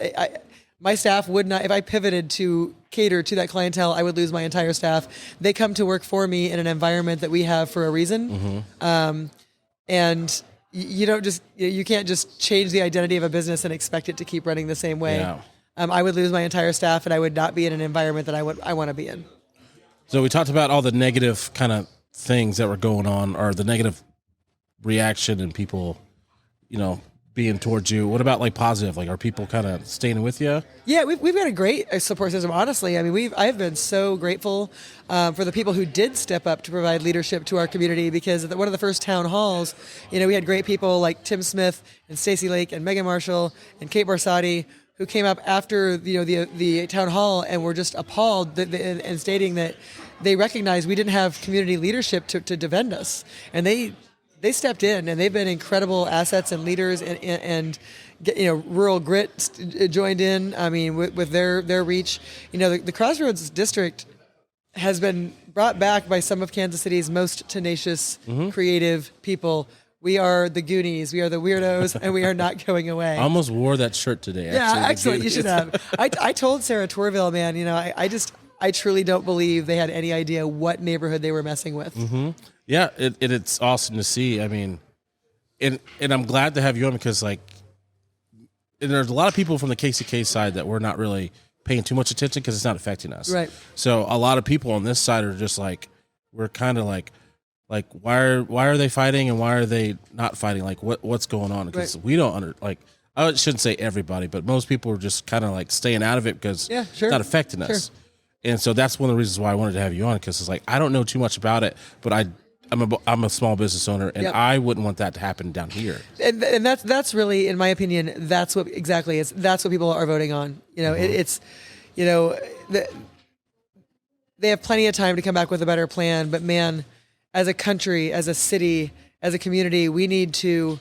my staff would not, if I pivoted to cater to that clientele, I would lose my entire staff. They come to work for me in an environment that we have for a reason. And you can't just change the identity of a business and expect it to keep running the same way. Yeah. I would lose my entire staff, and I would not be in an environment that I want to be in. So we talked about all the negative kind of things that were going on, or the negative reaction and people, being towards you. What about like positive? Like, are people kind of staying with you? Yeah, we've got a great support system. Honestly, I mean, I've been so grateful for the people who did step up to provide leadership to our community, because at one of the first town halls, we had great people like Tim Smith and Stacey Lake and Megan Marshall and Kate Barsati, who came up after the town hall and were just appalled and stating that they recognized we didn't have community leadership to defend us, and they stepped in, and they've been incredible assets and leaders, and Rural Grit joined in. I mean, with their reach, the Crossroads district has been brought back by some of Kansas City's most tenacious, creative people. We are the Goonies, we are the weirdos, and we are not going away. I almost wore that shirt today. Yeah, excellent. You should have. I told Sarah Torville, man, I truly don't believe they had any idea what neighborhood they were messing with. Yeah, it's awesome to see. I mean, and I'm glad to have you on, because and there's a lot of people from the KCK side that we're not really paying too much attention because it's not affecting us. Right. So a lot of people on this side are just like, we're kind of like why are they fighting and why are they not fighting? Like what's going on? Because we don't I shouldn't say everybody, but most people are just kind of like staying out of it because it's not affecting us. And so that's one of the reasons why I wanted to have you on, because it's like I don't know too much about it, but I'm a small business owner, and I wouldn't want that to happen down here. And that's really, in my opinion, that's what people are voting on. It's they have plenty of time to come back with a better plan. But man, as a country, as a city, as a community, we need to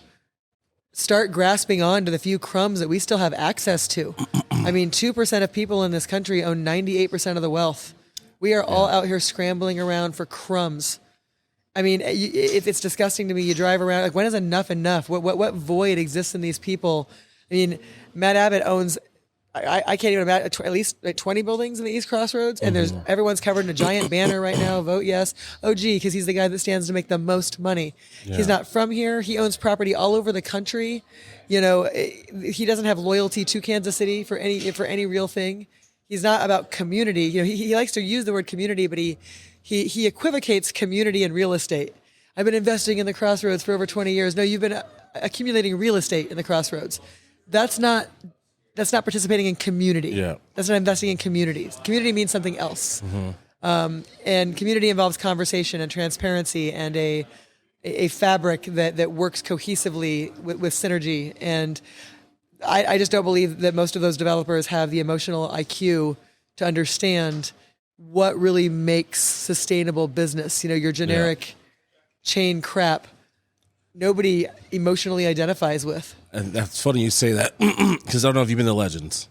start grasping on to the few crumbs that we still have access to. I mean, 2% of people in this country own 98% of the wealth. We are all out here scrambling around for crumbs. I mean, it's disgusting to me. You drive around, like, when is enough enough? What void exists in these people? I mean, Matt Abbott owns, I can't even imagine, at least like 20 buildings in the East Crossroads, and everyone's covered in a giant banner right now, vote yes. Oh, gee, because he's the guy that stands to make the most money. Yeah. He's not from here. He owns property all over the country. He doesn't have loyalty to Kansas City for any real thing. He's not about community. He likes to use the word community, but he equivocates community and real estate. I've been investing in the Crossroads for over 20 years. No, you've been accumulating real estate in the Crossroads. That's not participating in community. Yeah. That's not investing in communities. Community means something else. And community involves conversation and transparency and a fabric that works cohesively with synergy. And I just don't believe that most of those developers have the emotional IQ to understand what really makes sustainable business. Your generic chain crap, nobody emotionally identifies with. And that's funny you say that, because I don't know if you've been to Legends.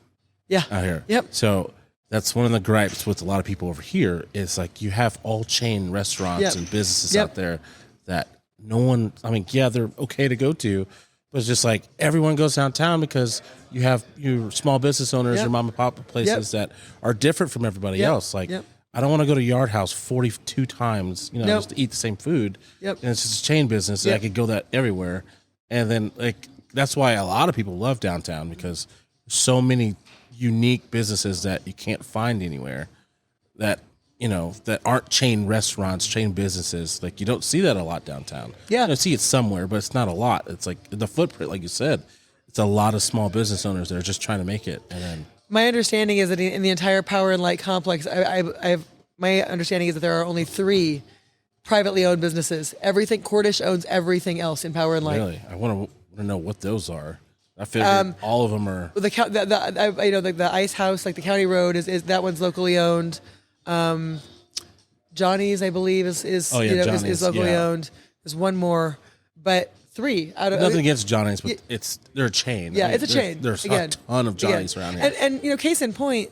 Yeah. Out here. Yep. So that's one of the gripes with a lot of people over here is, like, you have all chain restaurants and businesses out there that no one, they're okay to go to, but it's just like everyone goes downtown because you have your small business owners, your mom and pop places that are different from everybody else. Like, I don't want to go to Yard House 42 times, just to eat the same food. And it's just a chain business. I could go that everywhere. And then, like, that's why a lot of people love downtown, because so many unique businesses that you can't find anywhere that, that aren't chain restaurants, chain businesses. Like, you don't see that a lot downtown. Yeah. You see it somewhere, but it's not a lot. It's like the footprint, like you said, it's a lot of small business owners that are just trying to make it. And then my understanding is that in the entire Power and Light complex, my understanding is that there are only 3 privately owned businesses. Cordish owns everything else in Power and Light. Really? I want to know what those are. I figured all of them are. The Ice House, like the County Road, is that one's locally owned. Johnny's, I believe, is locally owned. There's one more, but 3 out of nothing against Johnny's, but they're a chain. Yeah, it's a chain. There's a ton of Johnny's around here. And case in point,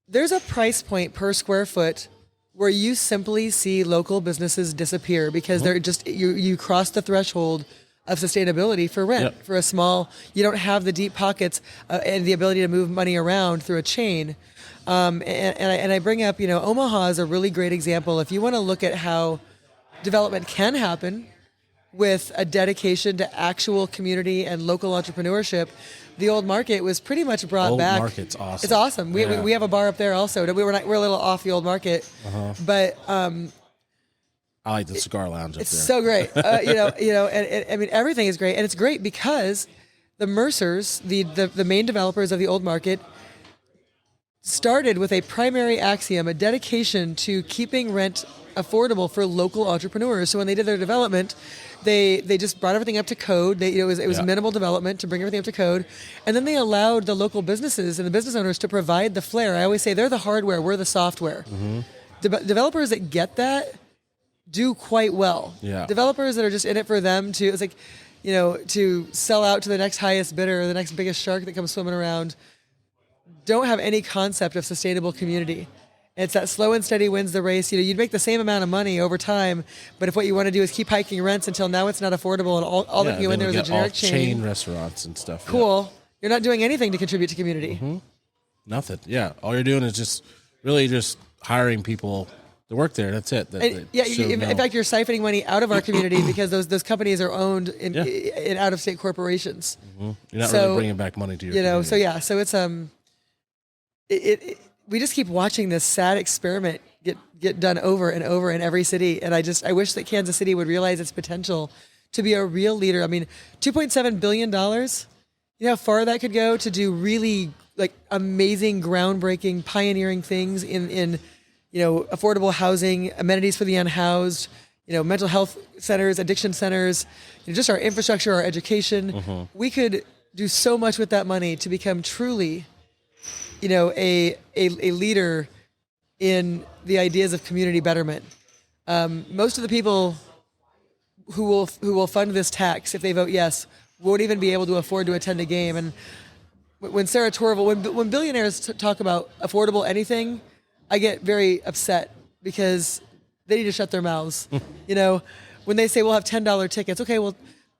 there's a price point per square foot where you simply see local businesses disappear because they're just you cross the threshold of sustainability for rent. For a small, you don't have the deep pockets and the ability to move money around through a chain. And I bring up, Omaha is a really great example. If you want to look at how development can happen with a dedication to actual community and local entrepreneurship, the Old Market was pretty much brought back. Old Market's awesome. It's awesome. We have a bar up there also. We're a little off the Old Market, but I like the cigar lounge up it's there. So great. And everything is great, and it's great because the Mercers, the main developers of the Old Market, started with a primary axiom, a dedication to keeping rent affordable for local entrepreneurs. So when they did their development, they just brought everything up to code. It was minimal development to bring everything up to code, and then they allowed the local businesses and the business owners to provide the flair. I always say they're the hardware, we're the software. Developers that get that do quite well. Yeah. Developers that are just in it for them to sell out to the next highest bidder or the next biggest shark that comes swimming around don't have any concept of sustainable community. And it's that slow and steady wins the race. You'd make the same amount of money over time, but if what you want to do is keep hiking rents until now it's not affordable and all that you in there is a generic chain restaurants and stuff. Cool. You're not doing anything to contribute to community. Nothing. Yeah. All you're doing is just hiring people to work there. That's it. In fact, you're siphoning money out of our community because those companies are owned in out-of-state corporations. You're not really bringing back money to your community. So it's we just keep watching this sad experiment get done over and over in every city, and I wish that Kansas City would realize its potential to be a real leader. I mean, $2.7 billion. You know how far that could go to do really amazing, groundbreaking, pioneering things in affordable housing, amenities for the unhoused, mental health centers, addiction centers, just our infrastructure, our education. We could do so much with that money to become truly, a leader in the ideas of community betterment. Most of the people who will fund this tax, if they vote yes, won't even be able to afford to attend a game. And when Sarah Torval, when billionaires talk about affordable anything, I get very upset because they need to shut their mouths. When they say we'll have $10 tickets, okay, well,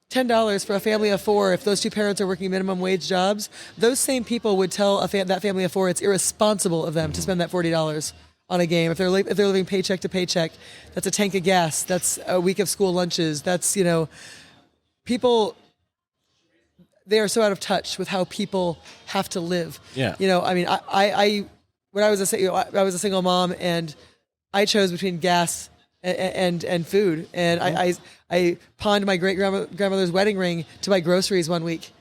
$10 for a family of four, if those two parents are working minimum wage jobs, those same people would tell that family of four it's irresponsible of them to spend that $40 on a game. If they're living paycheck to paycheck, that's a tank of gas, that's a week of school lunches, that's, people, they are so out of touch with how people have to live. Yeah. I when I was I was a single mom, and I chose between gas and food, and I pawned my great grandmother's wedding ring to buy groceries one week.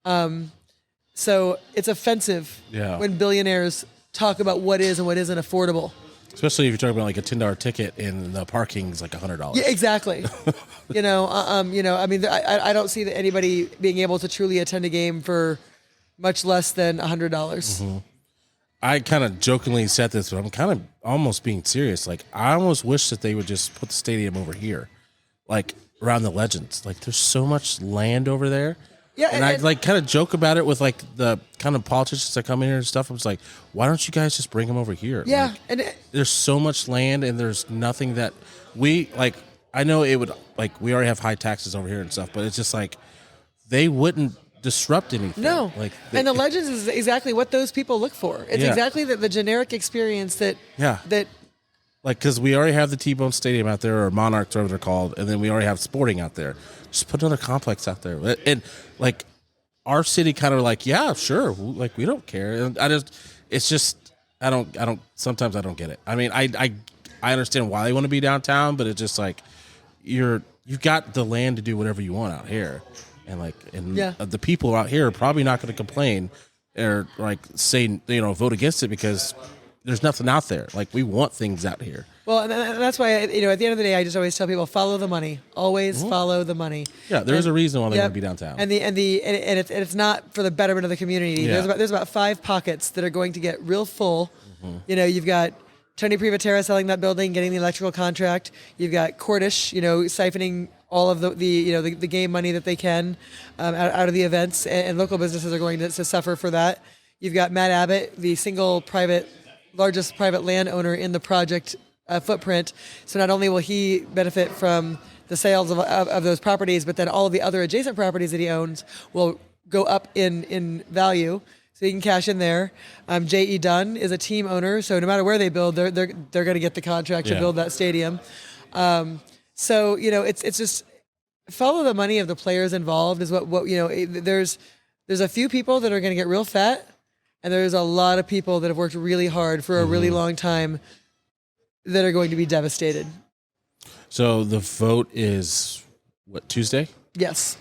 So it's offensive when billionaires talk about what is and what isn't affordable. Especially if you're talking about like a $10 ticket and the parking is like $100. Yeah, exactly. I don't see that anybody being able to truly attend a game for much less than $100. I kind of jokingly said this, but I'm kind of almost being serious. Like, I almost wish that they would just put the stadium over here, like around the Legends. Like, there's so much land over there. Yeah, and I like kind of joke about it with like the kind of politicians that come in here and stuff. I'm just like, why don't you guys just bring them over here? Yeah, like, and there's so much land, and there's nothing that we like. I know it would like we already have high taxes over here and stuff, but it's just like they wouldn't disrupt anything. No, and the Legends is exactly what those people look for. It's exactly the generic experience that like, because we already have the T-Bone Stadium out there, or Monarchs, whatever they're called, and then we already have Sporting out there. Just put another complex out there, and like our city kind of like, yeah, sure, like we don't care. And it's just I don't. Sometimes I don't get it. I mean, I understand why they want to be downtown, but it's just like you've got the land to do whatever you want out here. And the people out here are probably not going to complain or like say, vote against it because there's nothing out there. Like, we want things out here. Well, and that's why, at the end of the day, I just always tell people, follow the money. Always follow the money. Yeah, there's a reason why they want to be downtown. And it's not for the betterment of the community. Yeah. There's about 5 pockets that are going to get real full. You've got Tony Privatera selling that building, getting the electrical contract. You've got Cordish, siphoning all of the game money that they can out of the events, and local businesses are going to suffer for that. You've got Matt Abbott, the single largest private landowner in the project footprint. So not only will he benefit from the sales of those properties, but then all of the other adjacent properties that he owns will go up in value. So you can cash in there. J.E. Dunn is a team owner, so no matter where they build, they're going to get the contract to build that stadium. So it's just follow the money of the players involved is what there's a few people that are going to get real fat, and there's a lot of people that have worked really hard for a really long time that are going to be devastated. So the vote is what, Tuesday? Yes.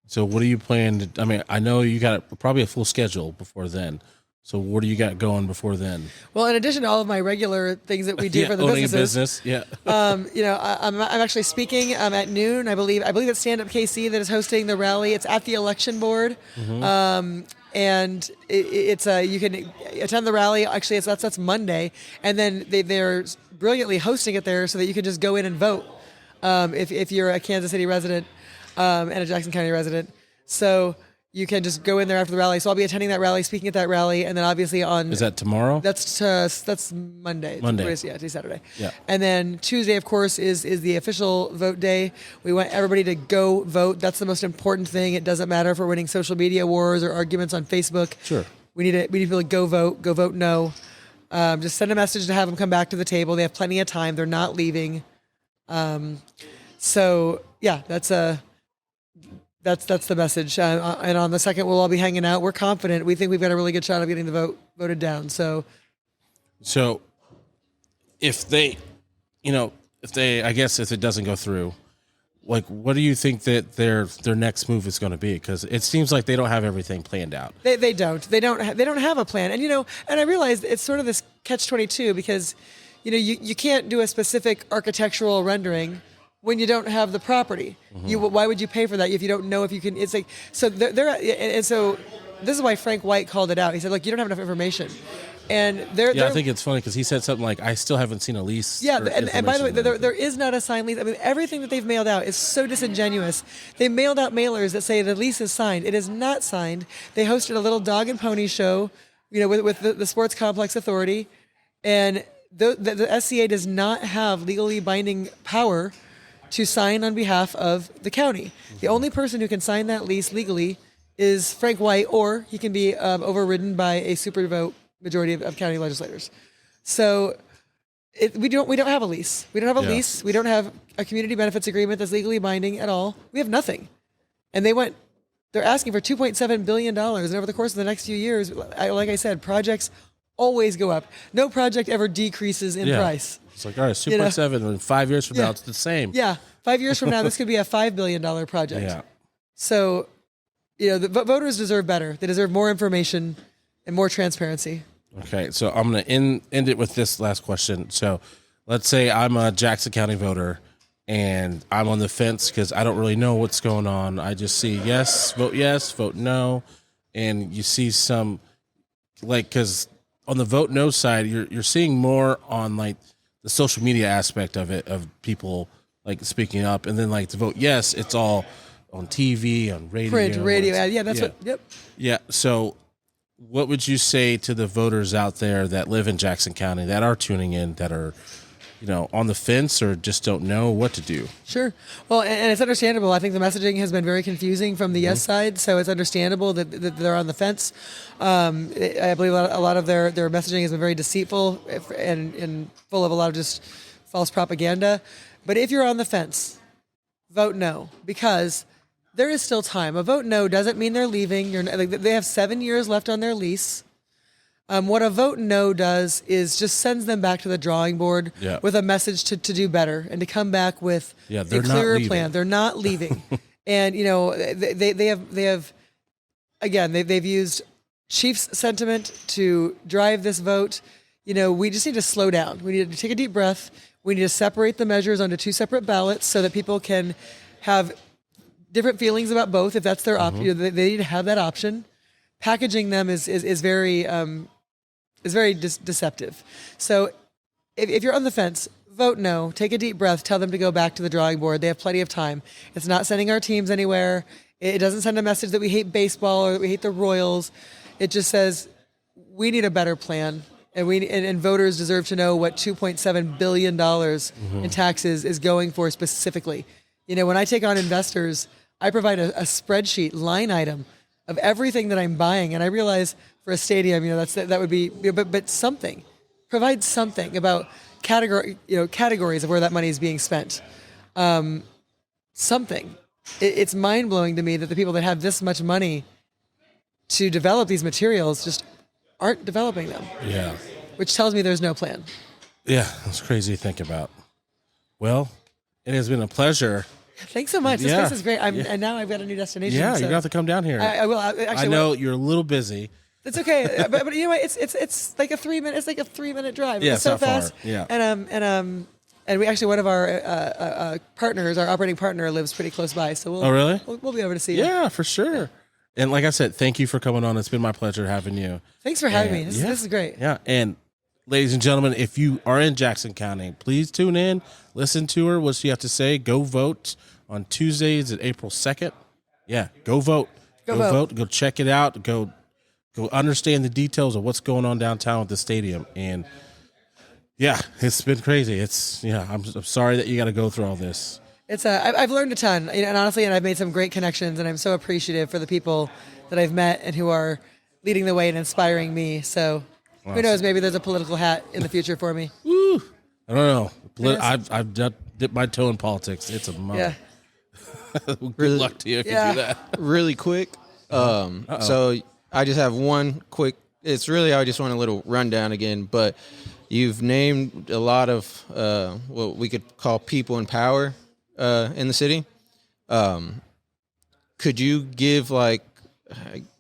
So what are you planning to, I mean, I know you got probably a full schedule before then. So what do you got going before then? Well, in addition to all of my regular things that we do for the businesses, I'm actually speaking at noon. I believe it's Stand Up KC that is hosting the rally. It's at the election board, and it's you can attend the rally. Actually, that's Monday, and then they're brilliantly hosting it there so that you can just go in and vote if you're a Kansas City resident and a Jackson County resident. So you can just go in there after the rally. So I'll be attending that rally, speaking at that rally, and then obviously on... Is that tomorrow? That's Monday. Today's Saturday. Yeah. And then Tuesday, of course, is the official vote day. We want everybody to go vote. That's the most important thing. It doesn't matter if we're winning social media wars or arguments on Facebook. Sure. We need people to go vote no. Just send a message to have them come back to the table. They have plenty of time. They're not leaving. So yeah, that's the message. And on the second, we'll all be hanging out. We're confident. We think we've got a really good shot of getting the vote voted down. So if they, I guess if it doesn't go through, like, what do you think that their next move is going to be? Because it seems like they don't have everything planned out. They don't have a plan. And and I realize it's sort of this catch-22 because you can't do a specific architectural rendering when you don't have the property. Why would you pay for that if you don't know if you can? It's like, so and so this is why Frank White called it out. He said, look, you don't have enough information. And I think it's funny because he said something like, I still haven't seen a lease. Yeah, and by the way, there is not a signed lease. I mean, everything that they've mailed out is so disingenuous. They mailed out mailers that say the lease is signed. It is not signed. They hosted a little dog and pony show, with the Sports Complex Authority, and the SCA does not have legally binding power to sign on behalf of the county. The only person who can sign that lease legally is Frank White, or he can be overridden by a super vote majority of county legislators. So we don't have a lease. We don't have a lease. We don't have a community benefits agreement that's legally binding at all. We have nothing. And they're asking for $2.7 billion. And over the course of the next few years, like I said, projects always go up. No project ever decreases in price. It's like, all right, 2.7, and 5 years from now, it's the same. Yeah. 5 years from now, this could be a $5 billion project. Yeah. So, the voters deserve better. They deserve more information and more transparency. Okay, so I'm going to end it with this last question. So let's say I'm a Jackson County voter and I'm on the fence because I don't really know what's going on. I just see yes, vote no. And you see some, because on the vote no side, you're seeing more on like the social media aspect of it, of people like speaking up. And then like to vote yes, it's all on TV, on radio. Print, radio, ad. Yeah, that's what, yep. Yeah, so what would you say to the voters out there that live in Jackson County that are tuning in, that are, on the fence or just don't know what to do? Sure. Well, and it's understandable. I think the messaging has been very confusing from the yes side, so it's understandable that they're on the fence. I believe a lot of their messaging has been very deceitful and full of a lot of just false propaganda. But if you're on the fence, vote no, because there is still time. A vote no doesn't mean they're leaving. They have 7 years left on their lease. What a vote no does is just sends them back to the drawing board with a message to do better and to come back with a clearer plan. They're not leaving. And, they've used Chiefs sentiment to drive this vote. We just need to slow down. We need to take a deep breath. We need to separate the measures onto two separate ballots so that people can have different feelings about both, if that's their option. They need to have that option. Packaging them is very deceptive. So if you're on the fence, vote no. Take a deep breath. Tell them to go back to the drawing board. They have plenty of time. It's not sending our teams anywhere. It doesn't send a message that we hate baseball or that we hate the Royals. It just says we need a better plan, and voters deserve to know what $2.7 billion in taxes is going for specifically. When I take on investors, I provide a spreadsheet line item of everything that I'm buying, and I realize for a stadium, that would be, but something, provide something about categories of where that money is being spent. Something. It's mind blowing to me that the people that have this much money to develop these materials just aren't developing them. Yeah. Which tells me there's no plan. Yeah, it's crazy to think about. Well, it has been a pleasure. Thanks so much. This place is great. And now I've got a new destination. Yeah, you're gonna have to come down here. I will. I know you're a little busy. It's okay, but you know what? It's like a 3 minute. It's like a 3 minute drive. Yeah, it's so fast. Far. Yeah. And we actually, one of our partners, our operating partner, lives pretty close by. So we'll. Oh, really? We'll be over to see you. Yeah, for sure. And like I said, thank you for coming on. It's been my pleasure having you. Thanks for having me. This is great. Yeah, and ladies and gentlemen, if you are in Jackson County, please tune in, listen to her, what she has to say. Go vote on Tuesdays at April 2nd. Yeah, go vote. Go vote. Go check it out. Go understand the details of what's going on downtown at the stadium. And yeah, it's been crazy. I'm sorry that you got to go through all this. I've learned a ton, and honestly, I've made some great connections, and I'm so appreciative for the people that I've met and who are leading the way and inspiring me. So who knows, maybe there's a political hat in the future for me. Woo! I don't know. I've dipped my toe in politics. It's a mug. Yeah. Good luck to you if you do that. Really quick. So I just have one quick. It's really, I just want a little rundown again, but you've named a lot of what we could call people in power in the city. Could you give, like,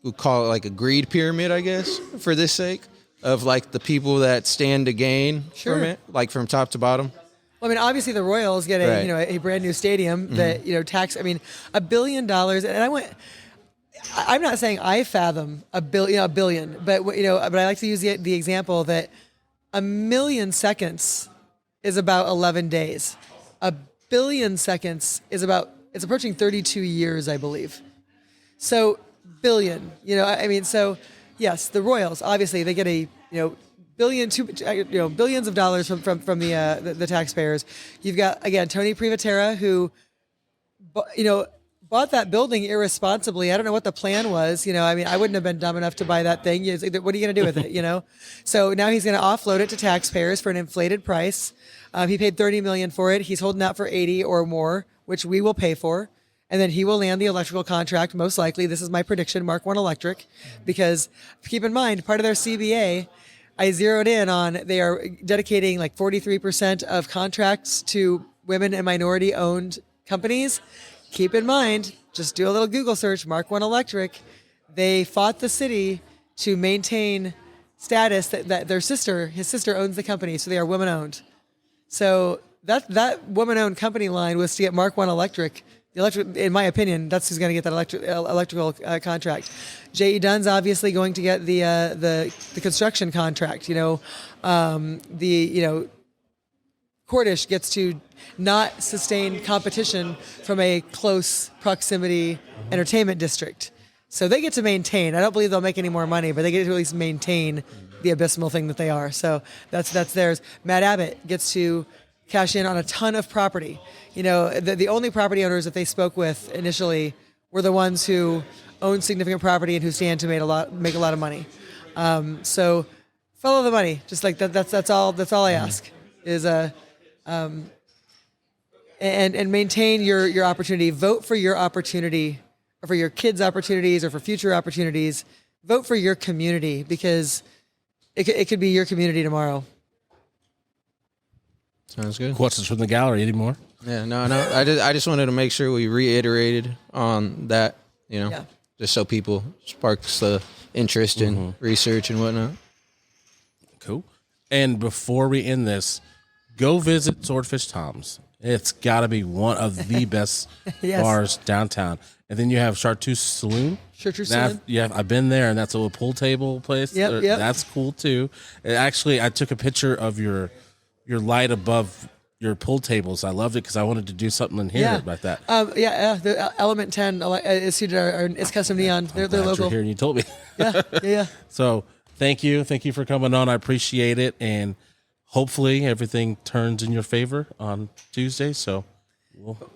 we'll call it like a greed pyramid, I guess, for this sake? of like the people that stand to gain Sure. from it, like from top to bottom? Well, I mean, obviously the Royals get Right. a brand new stadium that, tax, I mean, $1 billion. And I'm not saying I fathom a billion, but but I like to use the example that 1 million seconds is about 11 days. 1 billion seconds is it's approaching 32 years, I believe. So billion, so yes, the Royals, obviously they get billions of dollars from the taxpayers. You've got, again, Tony Privatera, who, bought that building irresponsibly. I don't know what the plan was. I wouldn't have been dumb enough to buy that thing. What are you going to do with it? So now he's going to offload it to taxpayers for an inflated price. He paid $30 million for it. He's holding out for 80 or more, which we will pay for. And then he will land the electrical contract, most likely. This is my prediction, Mark 1 Electric, because keep in mind, part of their CBA, I zeroed in on, they are dedicating like 43% of contracts to women and minority owned companies. Keep in mind, just do a little Google search, Mark 1 Electric. They fought the city to maintain status that his sister owns the company, so they are women owned. So that woman owned company line was to get Mark 1 Electric. The electric, in my opinion, that's who's going to get that electrical contract. J.E. Dunn's obviously going to get the construction contract. Cordish gets to not sustain competition from a close proximity entertainment district. So they get to maintain. I don't believe they'll make any more money, but they get to at least maintain the abysmal thing that they are. So that's theirs. Matt Abbott gets to cash in on a ton of property. The only property owners that they spoke with initially were the ones who own significant property and who stand to make a lot of money. So follow the money. Just like that. That's all I ask is and maintain your opportunity. Vote for your opportunity, or for your kids' opportunities, or for future opportunities. Vote for your community, because it could be your community tomorrow. Sounds good. Questions from the gallery anymore? Yeah, no. I just wanted to make sure we reiterated on that, just so people sparks the interest in research and whatnot. Cool. And before we end this, go visit Swordfish Tom's. It's got to be one of the best Yes. bars downtown. And then you have Chartreuse Saloon. Chartreuse Saloon. Yeah, I've been there, and that's a little pool table place. Yep. That's cool too. And actually, I took a picture of your light above your pool tables. I loved it because I wanted to do something in here about that. The Element 10 is suited is custom neon. They're Glad local. you're here and you told me. Yeah. So thank you for coming on. I appreciate it, and hopefully everything turns in your favor on Tuesday. So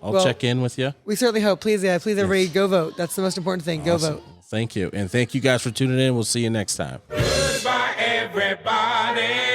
I'll check in with you. We certainly hope. Please, everybody, go vote. That's the most important thing. Go vote. Thank you, and thank you guys for tuning in. We'll see you next time. Goodbye, everybody.